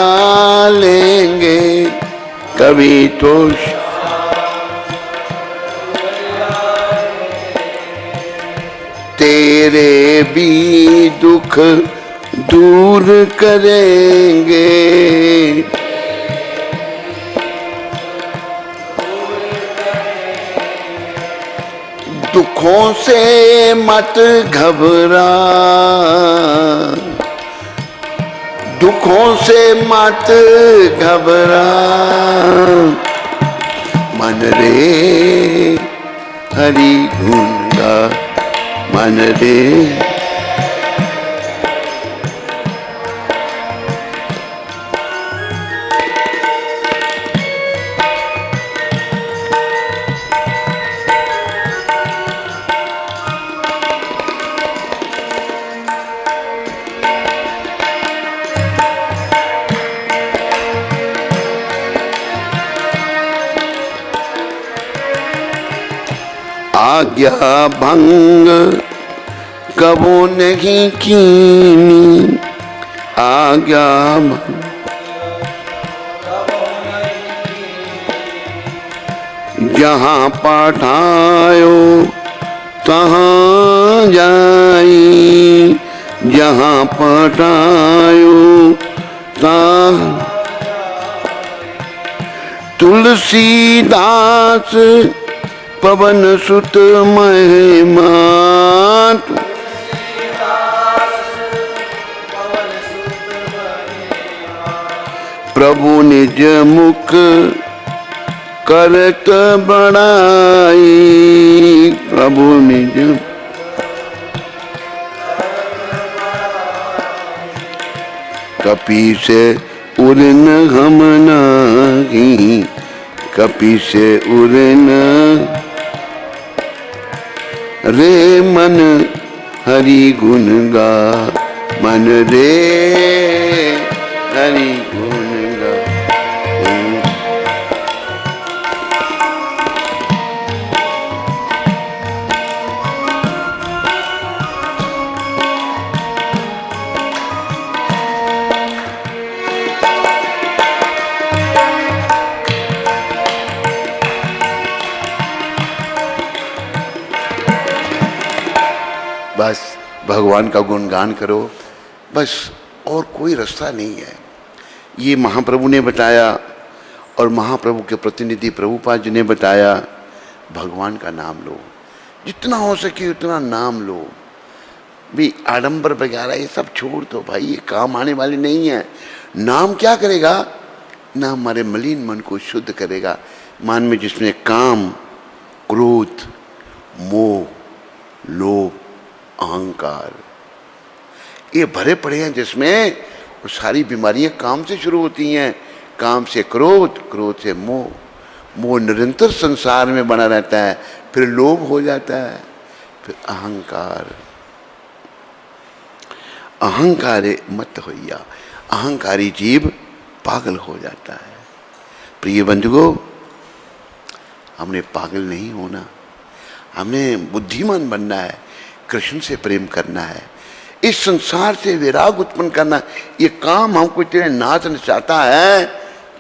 लेंगे कभी तो तेरे भी दुख दूर करेंगे दुखों से मत घबरा दुखों से मत घबरा मन रे हरि गुण गा मन रे आज्ञा भंग कबो नहीं कीनी आज्ञा जहाँ पठायो तहाँ जाई जहाँ पठायो तहाँ तुलसीदास पवन सुत महिमा प्रभु निज मुख करत बड़ाई प्रभु निज कपि से उरन हम नाही कपि से उरन रे मन हरि गुण गा मन रे हरि गुण गा बस भगवान का गुणगान करो, बस और कोई रास्ता नहीं है। ये महाप्रभु ने बताया और महाप्रभु के प्रतिनिधि प्रभुपाद जी ने बताया, भगवान का नाम लो, जितना हो सके उतना नाम लो। भी आडंबर वगैरह ये सब छोड़ दो भाई, ये काम आने वाले नहीं है। नाम क्या करेगा? ना हमारे मलिन मन को शुद्ध करेगा। मन में जिसमें काम, क्रोध, मोह, लोभ, अहंकार ये भरे पड़े हैं, जिसमें वो सारी बीमारियां काम से शुरू होती हैं। काम से क्रोध, क्रोध से मोह, मोह निरंतर संसार में बना रहता है, फिर लोभ हो जाता है, फिर अहंकार। अहंकारे मत होइया, अहंकारी जीव पागल हो जाता है। प्रिय बंधुओं, हमने पागल नहीं होना, हमें बुद्धिमान बनना है, कृष्ण से प्रेम करना है, इस संसार से विराग उत्पन्न करना। ये काम हमको इतने नाच नचाता है,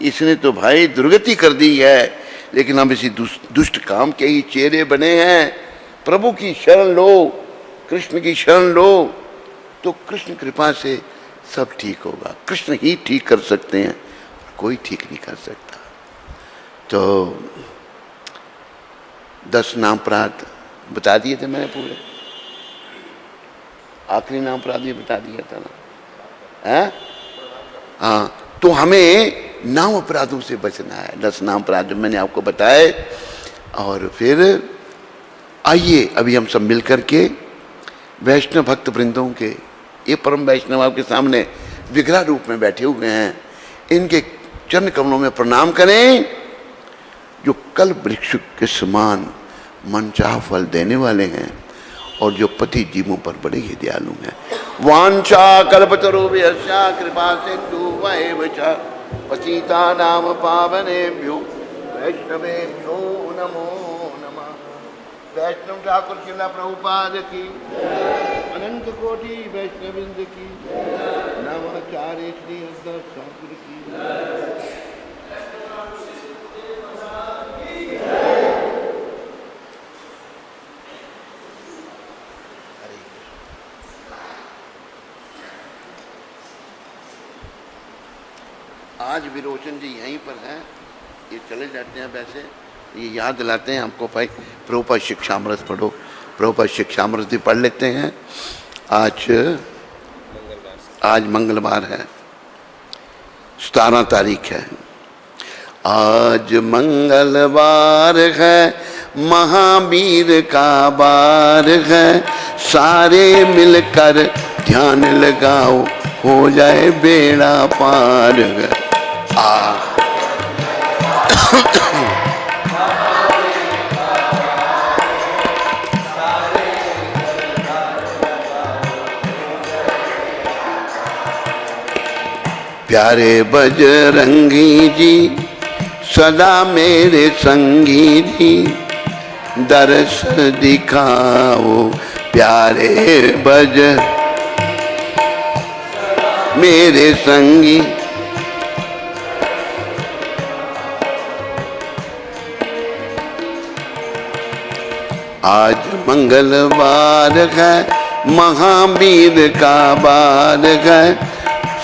इसने तो भाई दुर्गति कर दी है, लेकिन हम इसी दुष्ट काम के ही चेहरे बने हैं। प्रभु की शरण लो, कृष्ण की शरण लो, तो कृष्ण कृपा से सब ठीक होगा। कृष्ण ही ठीक कर सकते हैं, कोई ठीक नहीं कर सकता। तो 10 नाम अपराध बता दिए थे मैंने पूरे, आखिरी नाम अपराध भी बता दिया था ना, है? हाँ, तो हमें नाम अपराधों से बचना है। 10 नाम अपराध मैंने आपको बताए। और फिर आइए अभी हम सब मिल करके वैष्णव भक्त वृंदों के, ये परम वैष्णव आपके सामने विग्रह रूप में बैठे हुए हैं, इनके चरण कमलों में प्रणाम करें, जो कल वृक्ष के समान मनचाह फल देने वाले हैं और जो पति जीवों पर बड़े ही दयालु हैं। वांछा कल्पतरुभ्यश्च कृपा सिन्धुभ्यैव च पतितानां पावनेभ्यो वैष्णवेभ्यो नमो नमः। वैष्णव ठाकुर श्रील प्रभुपाद की, अनंत कोटि वैष्णववृंद की, नमाचार्य श्री हरिदास ठाकुर की। आज विरोचन जी यहीं पर हैं, ये चले जाते हैं, वैसे ये याद दिलाते हैं हमको, भाई प्रभुपाद शिक्षामृत पढ़ो, प्रभुपाद शिक्षामृत भी पढ़ लेते हैं। आज मंगलवार है, 17 तारीख है। आज मंगलवार है, महावीर का बार है, सारे मिलकर ध्यान लगाओ, हो जाए बेड़ा पार। प्यारे बजरंगी जी सदा मेरे संगी जी, दर्श दिखाओ प्यारे बज मेरे संगी। आज मंगलवार है, महावीर का बार है,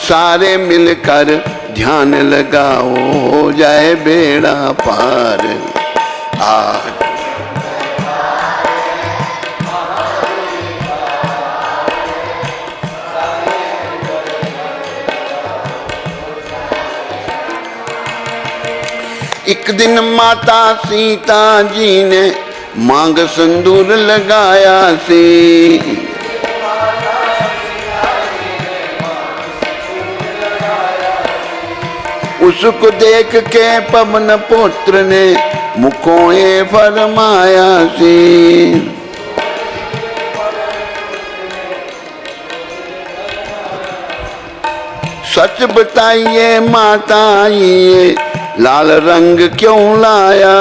सारे मिलकर ध्यान लगाओ, हो जाए बेड़ा पार। आज एक दिन माता सीता जी ने मांग संदूर लगाया सी, उसको देख के पवन पुत्र ने मुखों फरमाया सी। सच बताइए माता, ये लाल रंग क्यों लाया?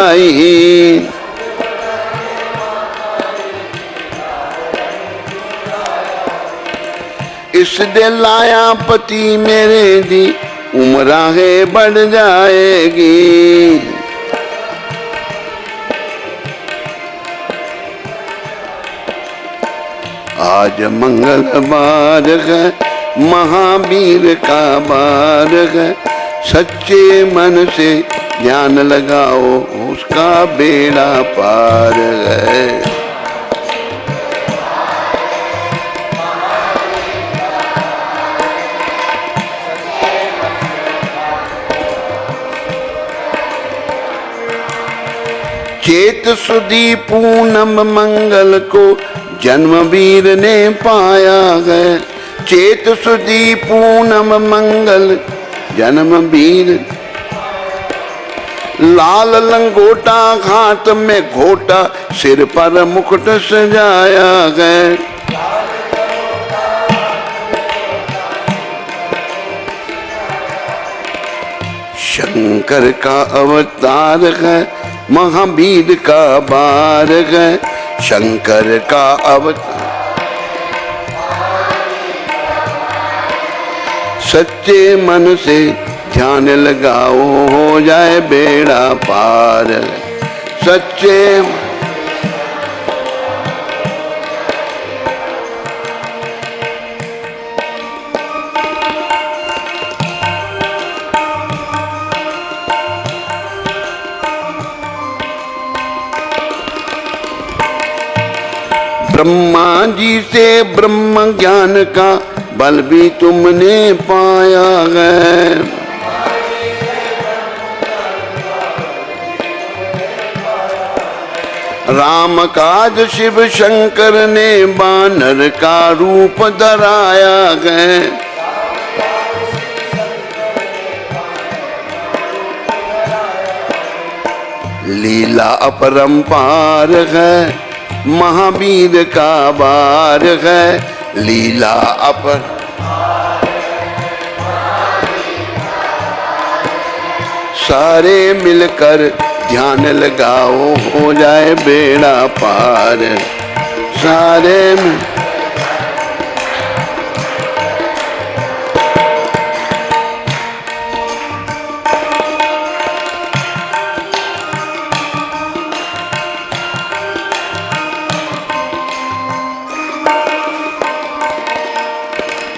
इसलिए लाया पति मेरे दी, उम्राहें बढ़ जाएगी। आज मंगलवार है, महावीर का बार है। सच्चे मन से ध्यान लगाओ, उसका बेड़ा पार है। चेत सुदी पूनम मंगल को जन्मवीर ने पाया है। चेत सुदी पूनम मंगल जन्मवीर। लाल लंगोटा हाथ में घोटा, सिर पर मुकुट सजाया है। शंकर का अवतार है, महावीर का बार है। शंकर का अवतार, सच्चे मन से ध्यान लगाओ, हो जाए बेड़ा पार। सच्चे ब्रह्मा जी से ब्रह्म ज्ञान का बल भी तुमने पाया है। राम काज शिव शंकर ने बानर का रूप धराया है। लीला अपरंपार है, महावीर का बार है। लीला अपर सारे मिलकर ध्यान लगाओ, हो जाए बेड़ा पार। सारे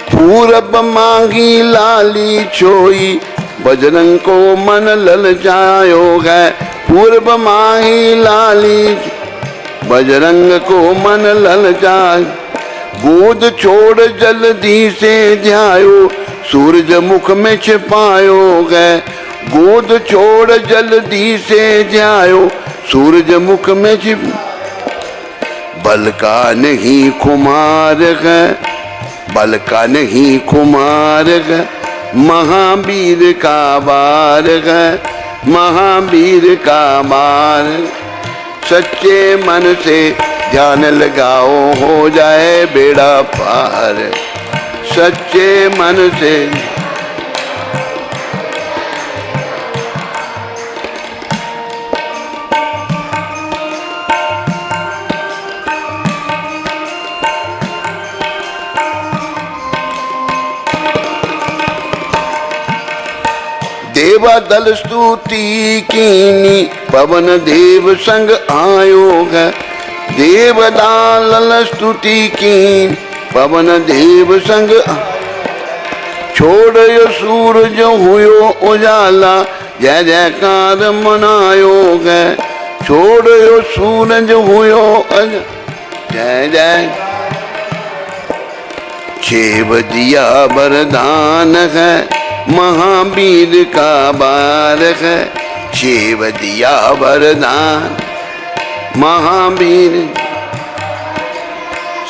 पूरब मांगी लाली छोई, बजरंग को मन ललचायो है। पूर्व मांगी लाली, बजरंग को मन ललचाय। गोद छोड़ जल्दी से ध्यायो, सूरज मुख में छिपायो है। गोद छोड़ जल्दी से ध्यायो, सूरज मुख में छिप। बल का नहीं खुमार है, बल का नहीं खुमार है। महावीर का बार है, महावीर का बार। सच्चे मन से ध्यान लगाओ, हो जाए बेड़ा पार। सच्चे मन से देवा दल स्तुति कीनी, पवन देव संग आयो है। देवदाल स्तुति की, पवन देव संग। छोड़ो सूरज हुयो उजाला, जय जयकार मनायो है। छोड़ो सूरज हुयो जय जय। छेव दिया वरदान है, महावीर का बार है। शिव दिया वरदान, महावीर।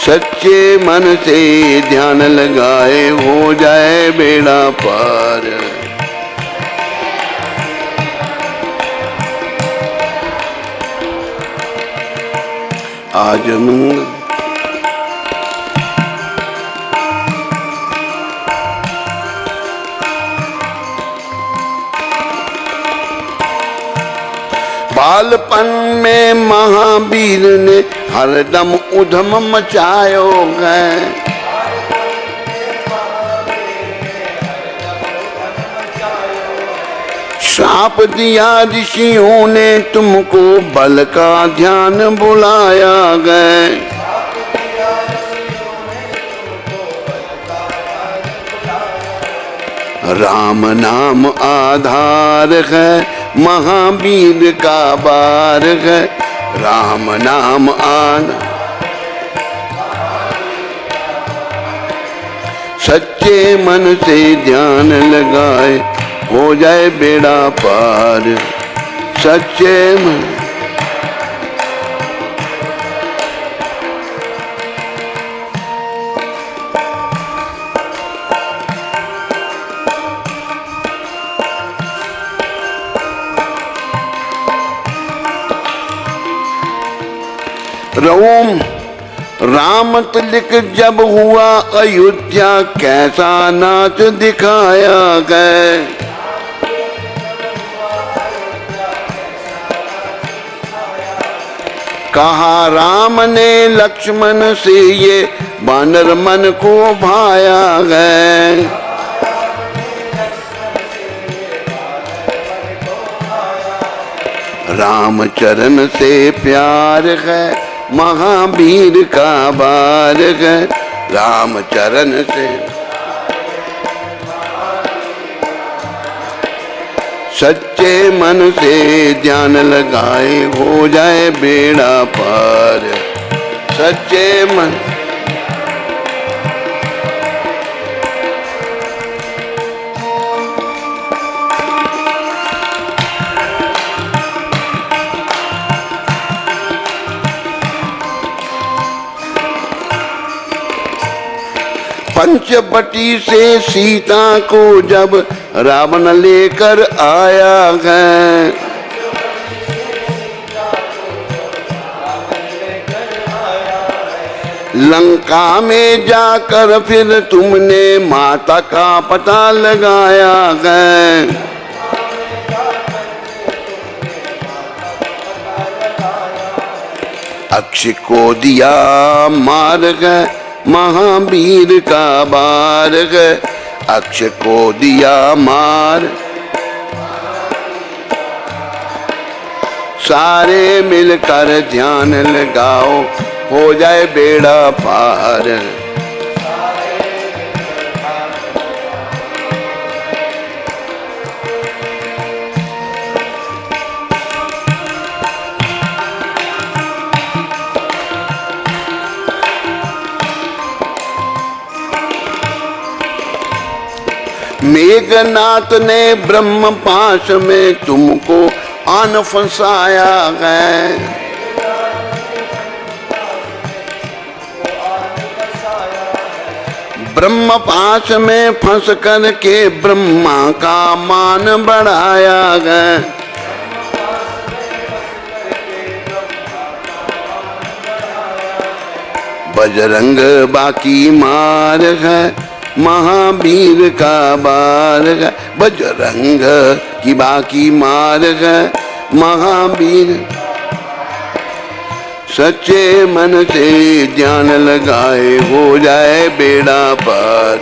सच्चे मन से ध्यान लगाए, हो जाए बेड़ा पार। आज मंगल बालपन में महावीर ने हरदम उधम मचायो है। श्राप दिया ऋषियों ने तुमको, बल का ध्यान बुलाया गए। राम नाम आधार है, महावीर का बार है। राम नाम आधार, सच्चे मन से ध्यान लगाए हो जाए बेड़ा पार। सच्चे मन, रोम राम तिलक जब हुआ अयोध्या, कैसा नाच दिखाया गया। कहा राम ने लक्ष्मण से ये बानर मन को भाया गया। राम चरण से प्यार है, महावीर का बार है। राम चरण से सच्चे मन से ध्यान लगाए हो जाए बेड़ा पार। सच्चे मन, पंचवटी से सीता को जब रावण लेकर आया है। लंका में जाकर फिर तुमने माता का पता लगाया है। अक्ष को दिया मार्ग, महावीर का बारग। अक्ष को दिया मार, सारे मिलकर ध्यान लगाओ हो जाए बेड़ा पार। मेघनाथ ने ब्रह्म पाश में तुमको आन फंसाया है। ब्रह्म पाश में फंस कर के ब्रह्मा का मान बढ़ाया है। बजरंग बाकी मार है, महावीर का बार है। बजरंग की बाकी मार है, महावीर। सच्चे मन से ध्यान लगाए हो जाए बेड़ा पार।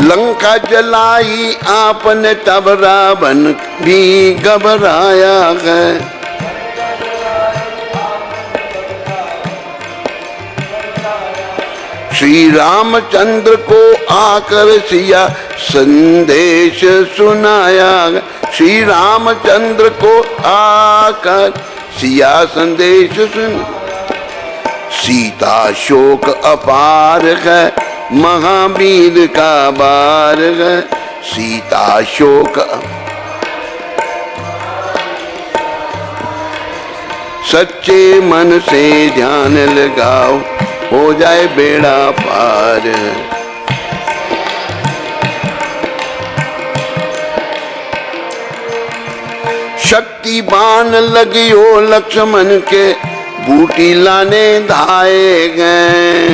लंका जलाई आपने तब रावण भी घबराया है। श्री रामचंद्र को आकर सिया संदेश सुनाया। श्री रामचंद्र को आकर सिया संदेश सुन। सीता शोक अपार है, महावीर का बार है। सीता शोक, सच्चे मन से ध्यान लगाओ हो जाए बेड़ा पार। शक्तिबान लगियो लक्ष्मण के, बूटी लाने धाए गए।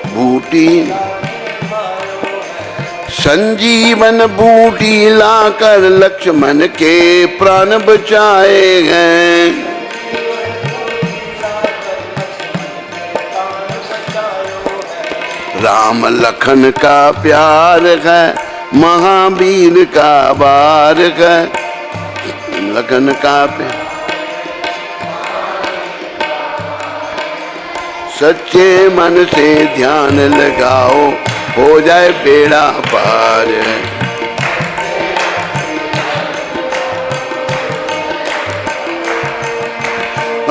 बूटी संजीवन बूटी लाकर लक्ष्मण के प्राण बचाए गए। राम लखन का प्यार है, महावीर का बार है। लखन का प्यार, सच्चे मन से ध्यान लगाओ, हो जाए बेड़ा पार।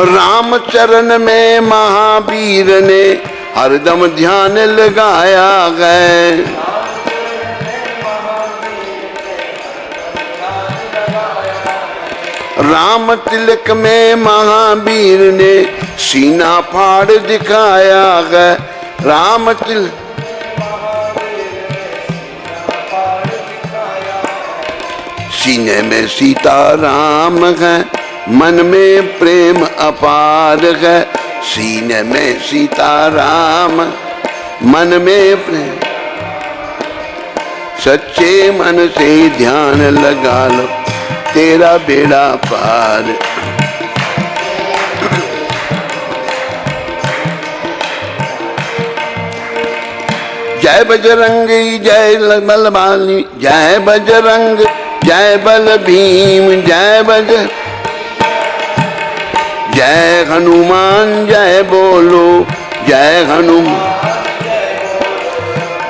राम चरण में महावीर ने हरदम ध्यान लगाया है। राम तिलक में महावीर ने सीना फाड़ दिखाया है। राम तिलक सीने में सीता राम है, मन में प्रेम अपार है। सीने में सीता राम, मन में प्रेम, सच्चे मन से ध्यान लगा लो, तेरा बेड़ा पार। जय बजरंगी जय बलवानी, जय बजरंग जय बल भीम, जय बजर जय हनुमान जय बोलो, जय हनुमान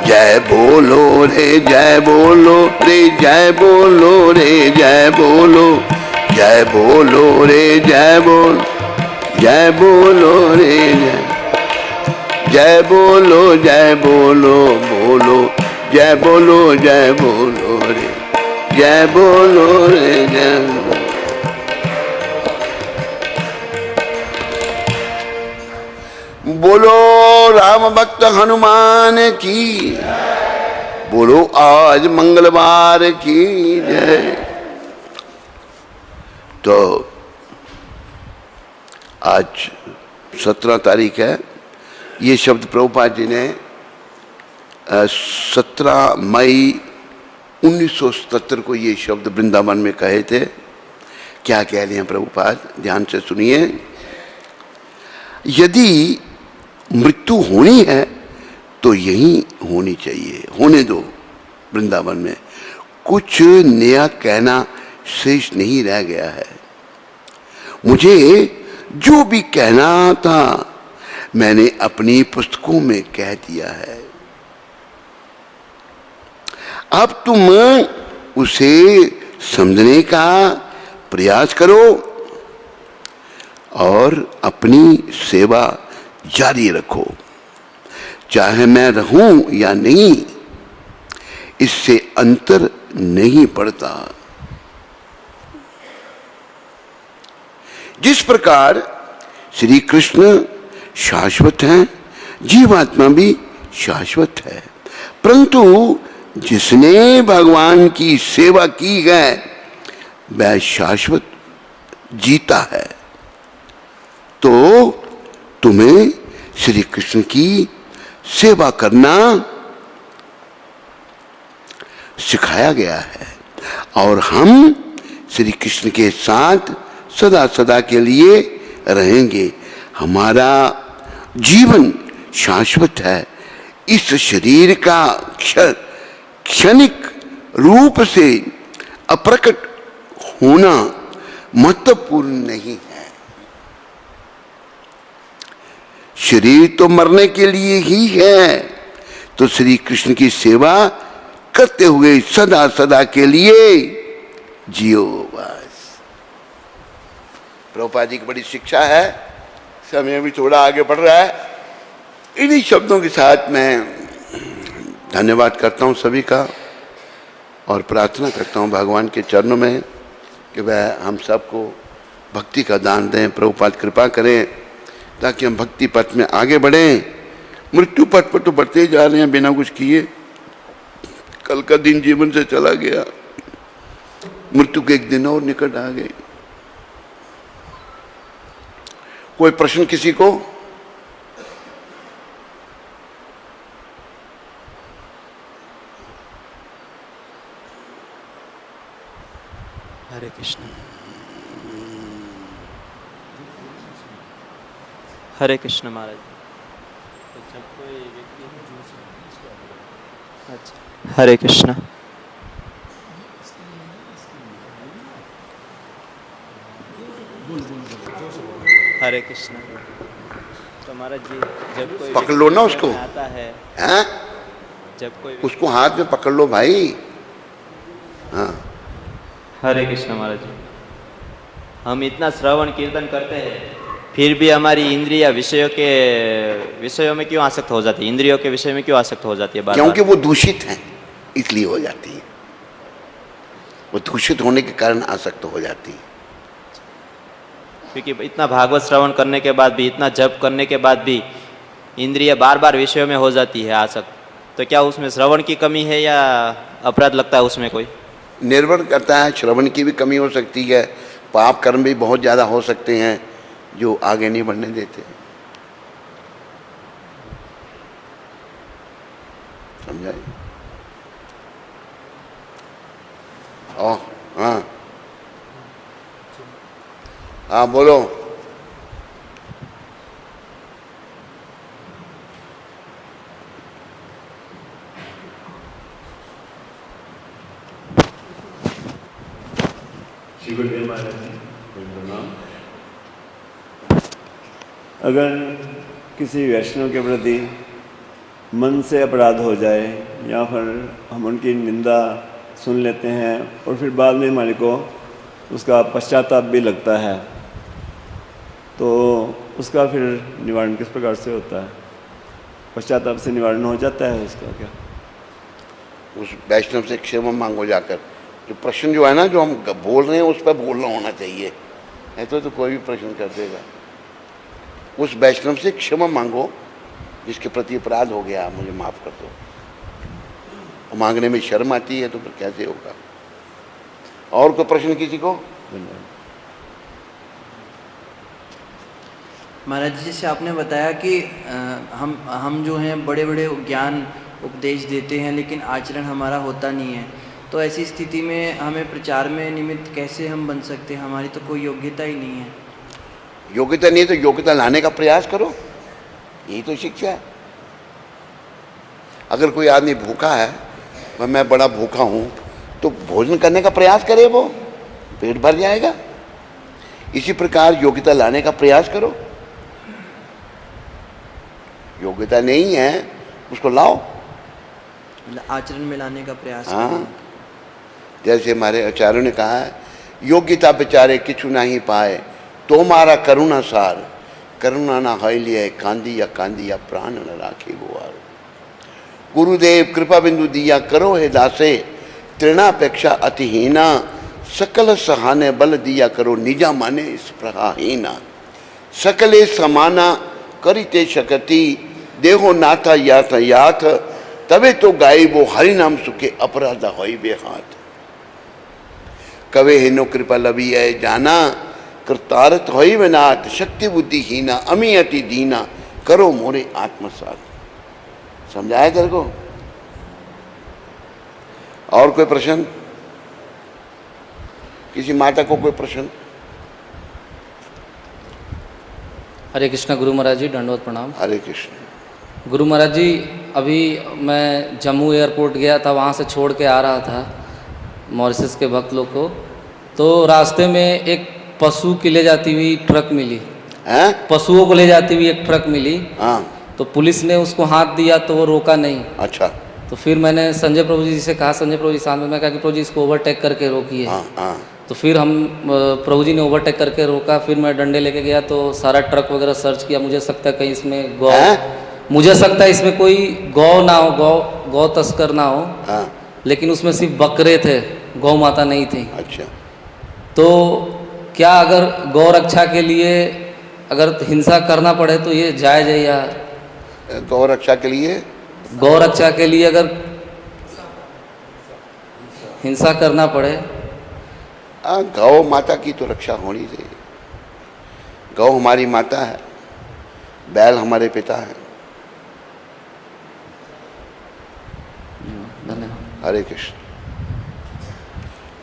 जय बोलो रे, जय बोलो रे, जय बोलो रे, जय बोलो, जय बोलो रे, जय बोल, जय बोलो रे, जय बोलो, जय बोलो, बोलो जय बोलो, जय बोलो रे, जय बोलो रे, जय बोलो राम भक्त हनुमान की, बोलो आज मंगलवार की जय। तो आज 17 तारीख है। ये शब्द प्रभुपाद जी ने 17 मई 1977 को ये शब्द वृंदावन में कहे थे। क्या कह रहे हैं प्रभुपाद, ध्यान से सुनिए। यदि मृत्यु होनी है तो यही होनी चाहिए, होने दो वृंदावन में। कुछ नया कहना शेष नहीं रह गया है। मुझे जो भी कहना था मैंने अपनी पुस्तकों में कह दिया है। अब तुम उसे समझने का प्रयास करो और अपनी सेवा जारी रखो। चाहे मैं रहूं या नहीं, इससे अंतर नहीं पड़ता। जिस प्रकार श्री कृष्ण शाश्वत हैं, जीवात्मा भी शाश्वत है। परंतु जिसने भगवान की सेवा की है वह शाश्वत जीता है। तो तुम्हें श्री कृष्ण की सेवा करना सिखाया गया है और हम श्री कृष्ण के साथ सदा सदा के लिए रहेंगे। हमारा जीवन शाश्वत है। इस शरीर का क्षणिक रूप से अप्रकट होना महत्वपूर्ण नहीं है। शरीर तो मरने के लिए ही है। तो श्री कृष्ण की सेवा करते हुए सदा सदा के लिए जियो बस। प्रभुपाद जी की बड़ी शिक्षा है। समय भी थोड़ा आगे बढ़ रहा है। इन्हीं शब्दों के साथ मैं धन्यवाद करता हूं सभी का और प्रार्थना करता हूं भगवान के चरणों में कि वह हम सबको भक्ति का दान दें। प्रभुपाद कृपा करें ताकि हम भक्ति पथ में आगे बढ़ें। मृत्यु पथ पर तो बढ़ते ही जा रहे हैं बिना कुछ किए। कल का दिन जीवन से चला गया, मृत्यु के एक दिन और निकट आ गए। कोई प्रश्न किसी को? हरे कृष्ण। हरे कृष्ण महाराज। अच्छा, हरे कृष्ण। हरे कृष्ण। तो महाराज जी जब कोई पकड़ लो ना व्यक्ति उसको। में आता है, हैं? जब कोई उसको हाथ में पकड़ लो भाई। हाँ, हरे कृष्ण महाराज जी, हम इतना श्रवण कीर्तन करते हैं फिर भी हमारी इंद्रिया विषयों में क्यों आसक्त हो जाती है, इंद्रियों के विषय में क्यों आसक्त हो जाती है बार क्योंकि वो दूषित हैं इसलिए हो जाती है। वो दूषित होने के कारण आसक्त हो जाती है। क्योंकि इतना भागवत श्रवण करने के बाद भी, इतना जप करने के बाद भी इंद्रिय बार बार विषयों में हो जाती है आसक्त, तो क्या उसमें श्रवण की कमी है या अपराध लगता है उसमें कोई? निर्भर करता है, श्रवण की भी कमी हो सकती है, पाप कर्म भी बहुत ज़्यादा हो सकते हैं जो आगे नहीं बढ़ने देते। समझाइए? हाँ हाँ, बोलो। श्री गुरुदेव महाराज जी, प्रणाम। अगर किसी वैष्णव के प्रति मन से अपराध हो जाए या फिर हम उनकी निंदा सुन लेते हैं और फिर बाद में हमारे को उसका पश्चाताप भी लगता है, तो उसका फिर निवारण किस प्रकार से होता है? पश्चाताप से निवारण हो जाता है उसका क्या? उस वैष्णव से क्षमा मांगो जाकर। जो प्रश्न जो है ना, जो हम बोल रहे हैं उस पर बोलना होना चाहिए, ऐसा तो कोई भी प्रश्न कर देगा। उस वैष्णव से क्षमा मांगो जिसके प्रति अपराध हो गया, मुझे माफ़ कर दो। मांगने में शर्म आती है तो फिर कैसे होगा? और कोई प्रश्न किसी को? महाराज जी, जैसे आपने बताया कि हम जो हैं बड़े बड़े ज्ञान उपदेश देते हैं लेकिन आचरण हमारा होता नहीं है, तो ऐसी स्थिति में हमें प्रचार में निमित्त कैसे हम बन सकते हैं? हमारी तो कोई योग्यता ही नहीं है। योग्यता नहीं है तो योग्यता लाने का प्रयास करो, यही तो शिक्षा है। अगर कोई आदमी भूखा है, मैं बड़ा भूखा हूँ, तो भोजन करने का प्रयास करे, वो पेट भर जाएगा। इसी प्रकार योग्यता लाने का प्रयास करो। योग्यता नहीं है उसको लाओ, आचरण में लाने का प्रयास हाँ। करें। जैसे हमारे आचार्यों ने कहा है, योग्यता बेचारे किछु नहीं पाए, तो मारा करुणा सार, करुणा ना है लिए कांदी या प्राण न राखे गुआर। गुरुदेव कृपा बिंदु दिया करो है दासे, तृणापेक्षा अतिहीना, सकल सहाने बल दिया करो, निजा माने इस प्रहाहीना। सकले समाना करिते शकति, देहो नाथा याथ याथ, तबे तो गायबो हरि नाम सुखे, अपराधा होई बेहाथ। कवे हेनो कृपा लभी है जाना, कृतारत होई विनाथ, शक्ति बुद्धि हीना, अमी अति दीना, करो मोरे आत्मसात। समझाया तेरे को? और कोई प्रश्न? किसी माता को कोई प्रश्न? हरे कृष्णा गुरु महाराज जी, दंडवत प्रणाम। हरे कृष्ण। गुरु महाराज जी, अभी मैं जम्मू एयरपोर्ट गया था, वहाँ से छोड़ के आ रहा था मॉरिशस के भक्त लोग को, तो रास्ते में एक पशु की ले जाती हुई ट्रक मिली। हैं? पशुओं को ले जाती हुई एक ट्रक मिली। हाँ। तो पुलिस ने उसको हाथ दिया तो वो रोका नहीं। अच्छा। तो फिर मैंने संजय प्रभु जी से कहा, संजय प्रभु जी सामने, मैं कहा कि प्रभु जी इसको ओवरटेक करके रोकिए। हाँ हाँ। तो फिर हम प्रभु जी ने ओवरटेक करके रोका। फिर मैं डंडे लेके गया तो सारा ट्रक वगैरह सर्च किया। मुझे सकता है कहीं इसमें गौ, मुझे सकता है इसमें कोई गौ ना हो, गौ तस्कर ना हो। हाँ। लेकिन उसमें सिर्फ बकरे थे, गौ माता नहीं थी। अच्छा। तो क्या अगर गौ रक्षा के लिए अगर हिंसा करना पड़े तो ये जायज़ है? या गौ रक्षा के लिए, गौ रक्षा के लिए अगर हिंसा करना पड़े? गौ माता की तो रक्षा होनी चाहिए। गौ हमारी माता है, बैल हमारे पिता है। धन्यवाद। हरे कृष्ण।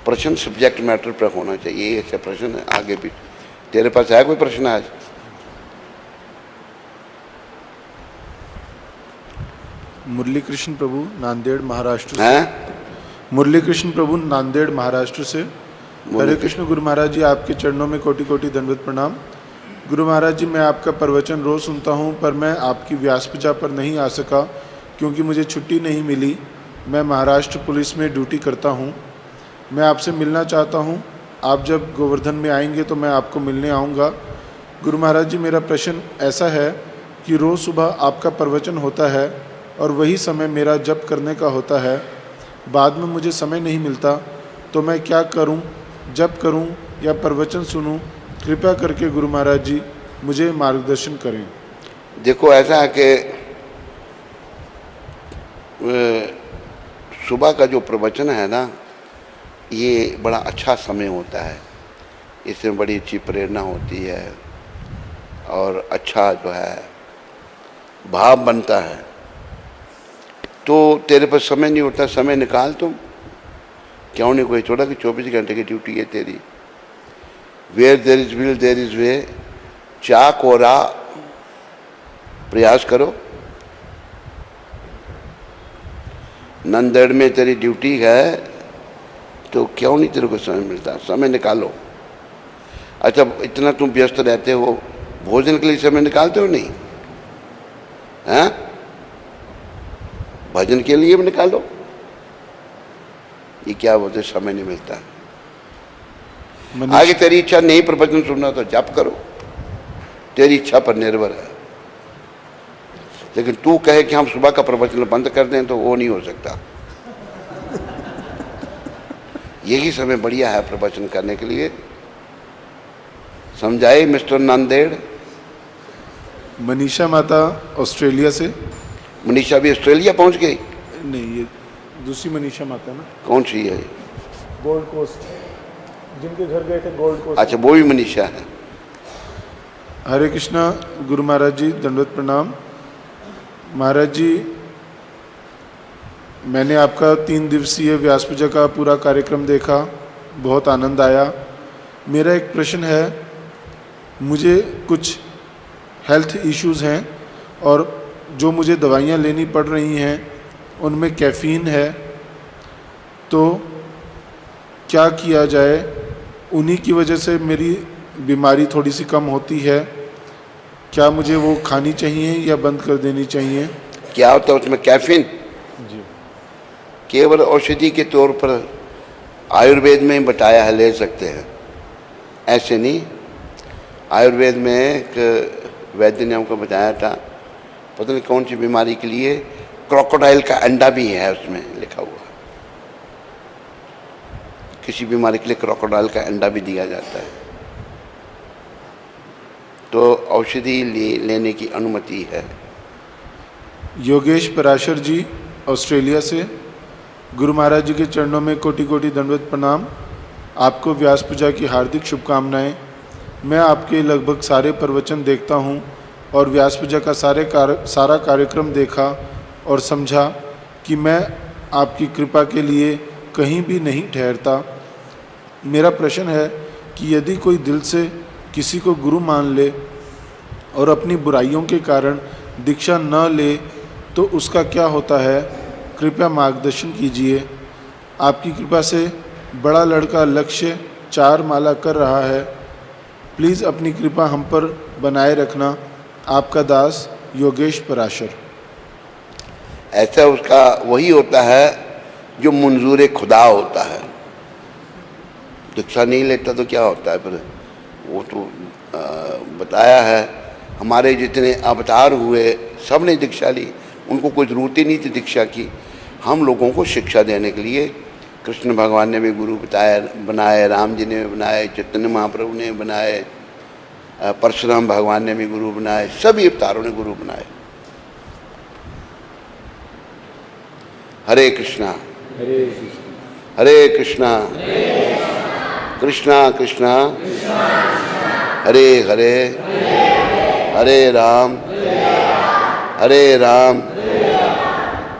प्रश्न सब्जेक्ट मैटर पर होना चाहिए, ऐसे प्रश्न है आगे भी। तेरे पास है कोई प्रश्न आज? मुरली कृष्ण प्रभु, नांदेड़ महाराष्ट्र से। हैं? मुरली कृष्ण प्रभु, नांदेड़ महाराष्ट्र से। हरे मुरली कृष्ण गुरु महाराज जी, आपके चरणों में कोटि कोटि दंडवत प्रणाम। गुरु महाराज जी, मैं आपका प्रवचन रोज़ सुनता हूँ, पर मैं आपकी व्यास पूजा पर नहीं आ सका क्योंकि मुझे छुट्टी नहीं मिली। मैं महाराष्ट्र पुलिस में ड्यूटी करता हूँ। मैं आपसे मिलना चाहता हूँ। आप जब गोवर्धन में आएंगे तो मैं आपको मिलने आऊँगा। गुरु महाराज जी, मेरा प्रश्न ऐसा है कि रोज़ सुबह आपका प्रवचन होता है और वही समय मेरा जप करने का होता है। बाद में मुझे समय नहीं मिलता, तो मैं क्या करूं? जप करूं या प्रवचन सुनूं? कृपया करके गुरु महाराज जी मुझे मार्गदर्शन करें। देखो, ऐसा है कि सुबह का जो प्रवचन है ना, ये बड़ा अच्छा समय होता है। इसमें बड़ी अच्छी प्रेरणा होती है और अच्छा जो है भाव बनता है। तो तेरे पास समय नहीं होता, समय निकाल तुम। क्यों नहीं? कोई थोड़ा कि 24 घंटे की ड्यूटी है तेरी। Where there is will there is way. चाक और आ, प्रयास करो। नंदेड़ में तेरी ड्यूटी है, तो क्यों नहीं तेरे को समय मिलता? समय निकालो। अच्छा, इतना तुम व्यस्त रहते हो, भोजन के लिए समय निकालते हो नहीं? हैं? भजन के लिए भी निकालो। ये क्या बोलते, समय नहीं मिलता। आगे तेरी इच्छा नहीं प्रवचन सुनना तो जप करो, तेरी इच्छा पर निर्भर है। लेकिन तू कहे कि हम सुबह का प्रवचन बंद कर दें तो वो नहीं हो सकता। यही समय बढ़िया है प्रवचन करने के लिए। समझाए मिस्टर नांदेड़? मनीषा माता ऑस्ट्रेलिया से। मनीषा भी ऑस्ट्रेलिया पहुंच गई? नहीं, ये दूसरी मनीषा माता ना, कौन सी है? गोल्ड कोस्ट, जिनके घर गए थे गोल्ड कोस्ट। अच्छा, वो भी मनीषा है। हरे कृष्णा गुरु महाराज जी, दंडवत प्रणाम। महाराज जी, मैंने आपका 3 दिवसीय व्यास पूजा का पूरा कार्यक्रम देखा, बहुत आनंद आया। मेरा एक प्रश्न है, मुझे कुछ हेल्थ इश्यूज़ हैं और जो मुझे दवाइयाँ लेनी पड़ रही हैं उनमें कैफ़ीन है, तो क्या किया जाए? उन्हीं की वजह से मेरी बीमारी थोड़ी सी कम होती है। क्या मुझे वो खानी चाहिए या बंद कर देनी चाहिए? क्या होता है उसमें? कैफीन जी। केवल औषधि के तौर पर आयुर्वेद में बताया है, ले सकते हैं, ऐसे नहीं। आयुर्वेद में एक वैद्य ने हमको बताया था, पता नहीं कौन सी बीमारी के लिए, क्रोकोडाइल का अंडा भी है उसमें लिखा हुआ। किसी बीमारी के लिए क्रोकोडाइल का अंडा भी दिया जाता है। तो औषधि लेने की अनुमति है। योगेश पराशर जी ऑस्ट्रेलिया से। गुरु महाराज जी के चरणों में कोटि कोटि दंडवत प्रणाम। आपको व्यास पूजा की हार्दिक शुभकामनाएं। मैं आपके लगभग सारे प्रवचन देखता हूं और व्यास पूजा का सारा कार्यक्रम देखा और समझा कि मैं आपकी कृपा के लिए कहीं भी नहीं ठहरता। मेरा प्रश्न है कि यदि कोई दिल से किसी को गुरु मान ले और अपनी बुराइयों के कारण दीक्षा न ले तो उसका क्या होता है? कृपया मार्गदर्शन कीजिए। आपकी कृपा से बड़ा लड़का लक्ष्य 4 माला कर रहा है। प्लीज़ अपनी कृपा हम पर बनाए रखना। आपका दास योगेश पराशर। ऐसा उसका वही होता है जो मंजूर खुदा होता है। दीक्षा नहीं लेता तो क्या होता है फिर? वो तो बताया है, हमारे जितने अवतार हुए सब ने दीक्षा ली, उनको कोई ज़रूरत ही नहीं थी दीक्षा की। हम लोगों को शिक्षा देने के लिए कृष्ण भगवान ने भी गुरु बनाए, राम जी ने बनाए, चैतन्य महाप्रभु ने बनाए, परशुराम भगवान ने भी गुरु बनाए, सभी अवतारों ने गुरु बनाए। हरे कृष्णा हरे कृष्णा कृष्णा कृष्णा हरे हरे हरे राम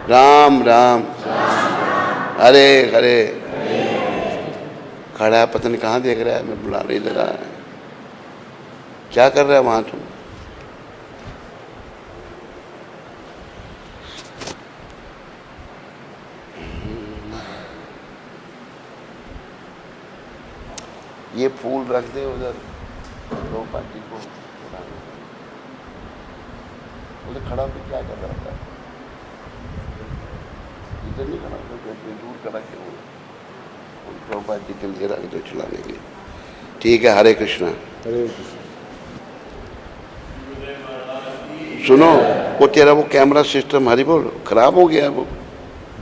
राम राम हरे हरे। खड़ा है, पता नहीं कहाँ देख रहा है, मैं बुला नहीं ले रहा है। क्या कर रहा है वहाँ तुम? ये फूल रख दे उधर, दो पार्टी को। बोले खड़ा होकर क्या कर रहा था? इधर नहीं खड़ा होकर, इतनी दूर खड़ा क्यों? प्रभुपाद जी के लिए रख दो चलाने के लिए। ठीक है, हरे कृष्णा। हरे कृष्ण। सुनो, वो तेरा वो कैमरा सिस्टम हरि बोल खराब हो गया है वो।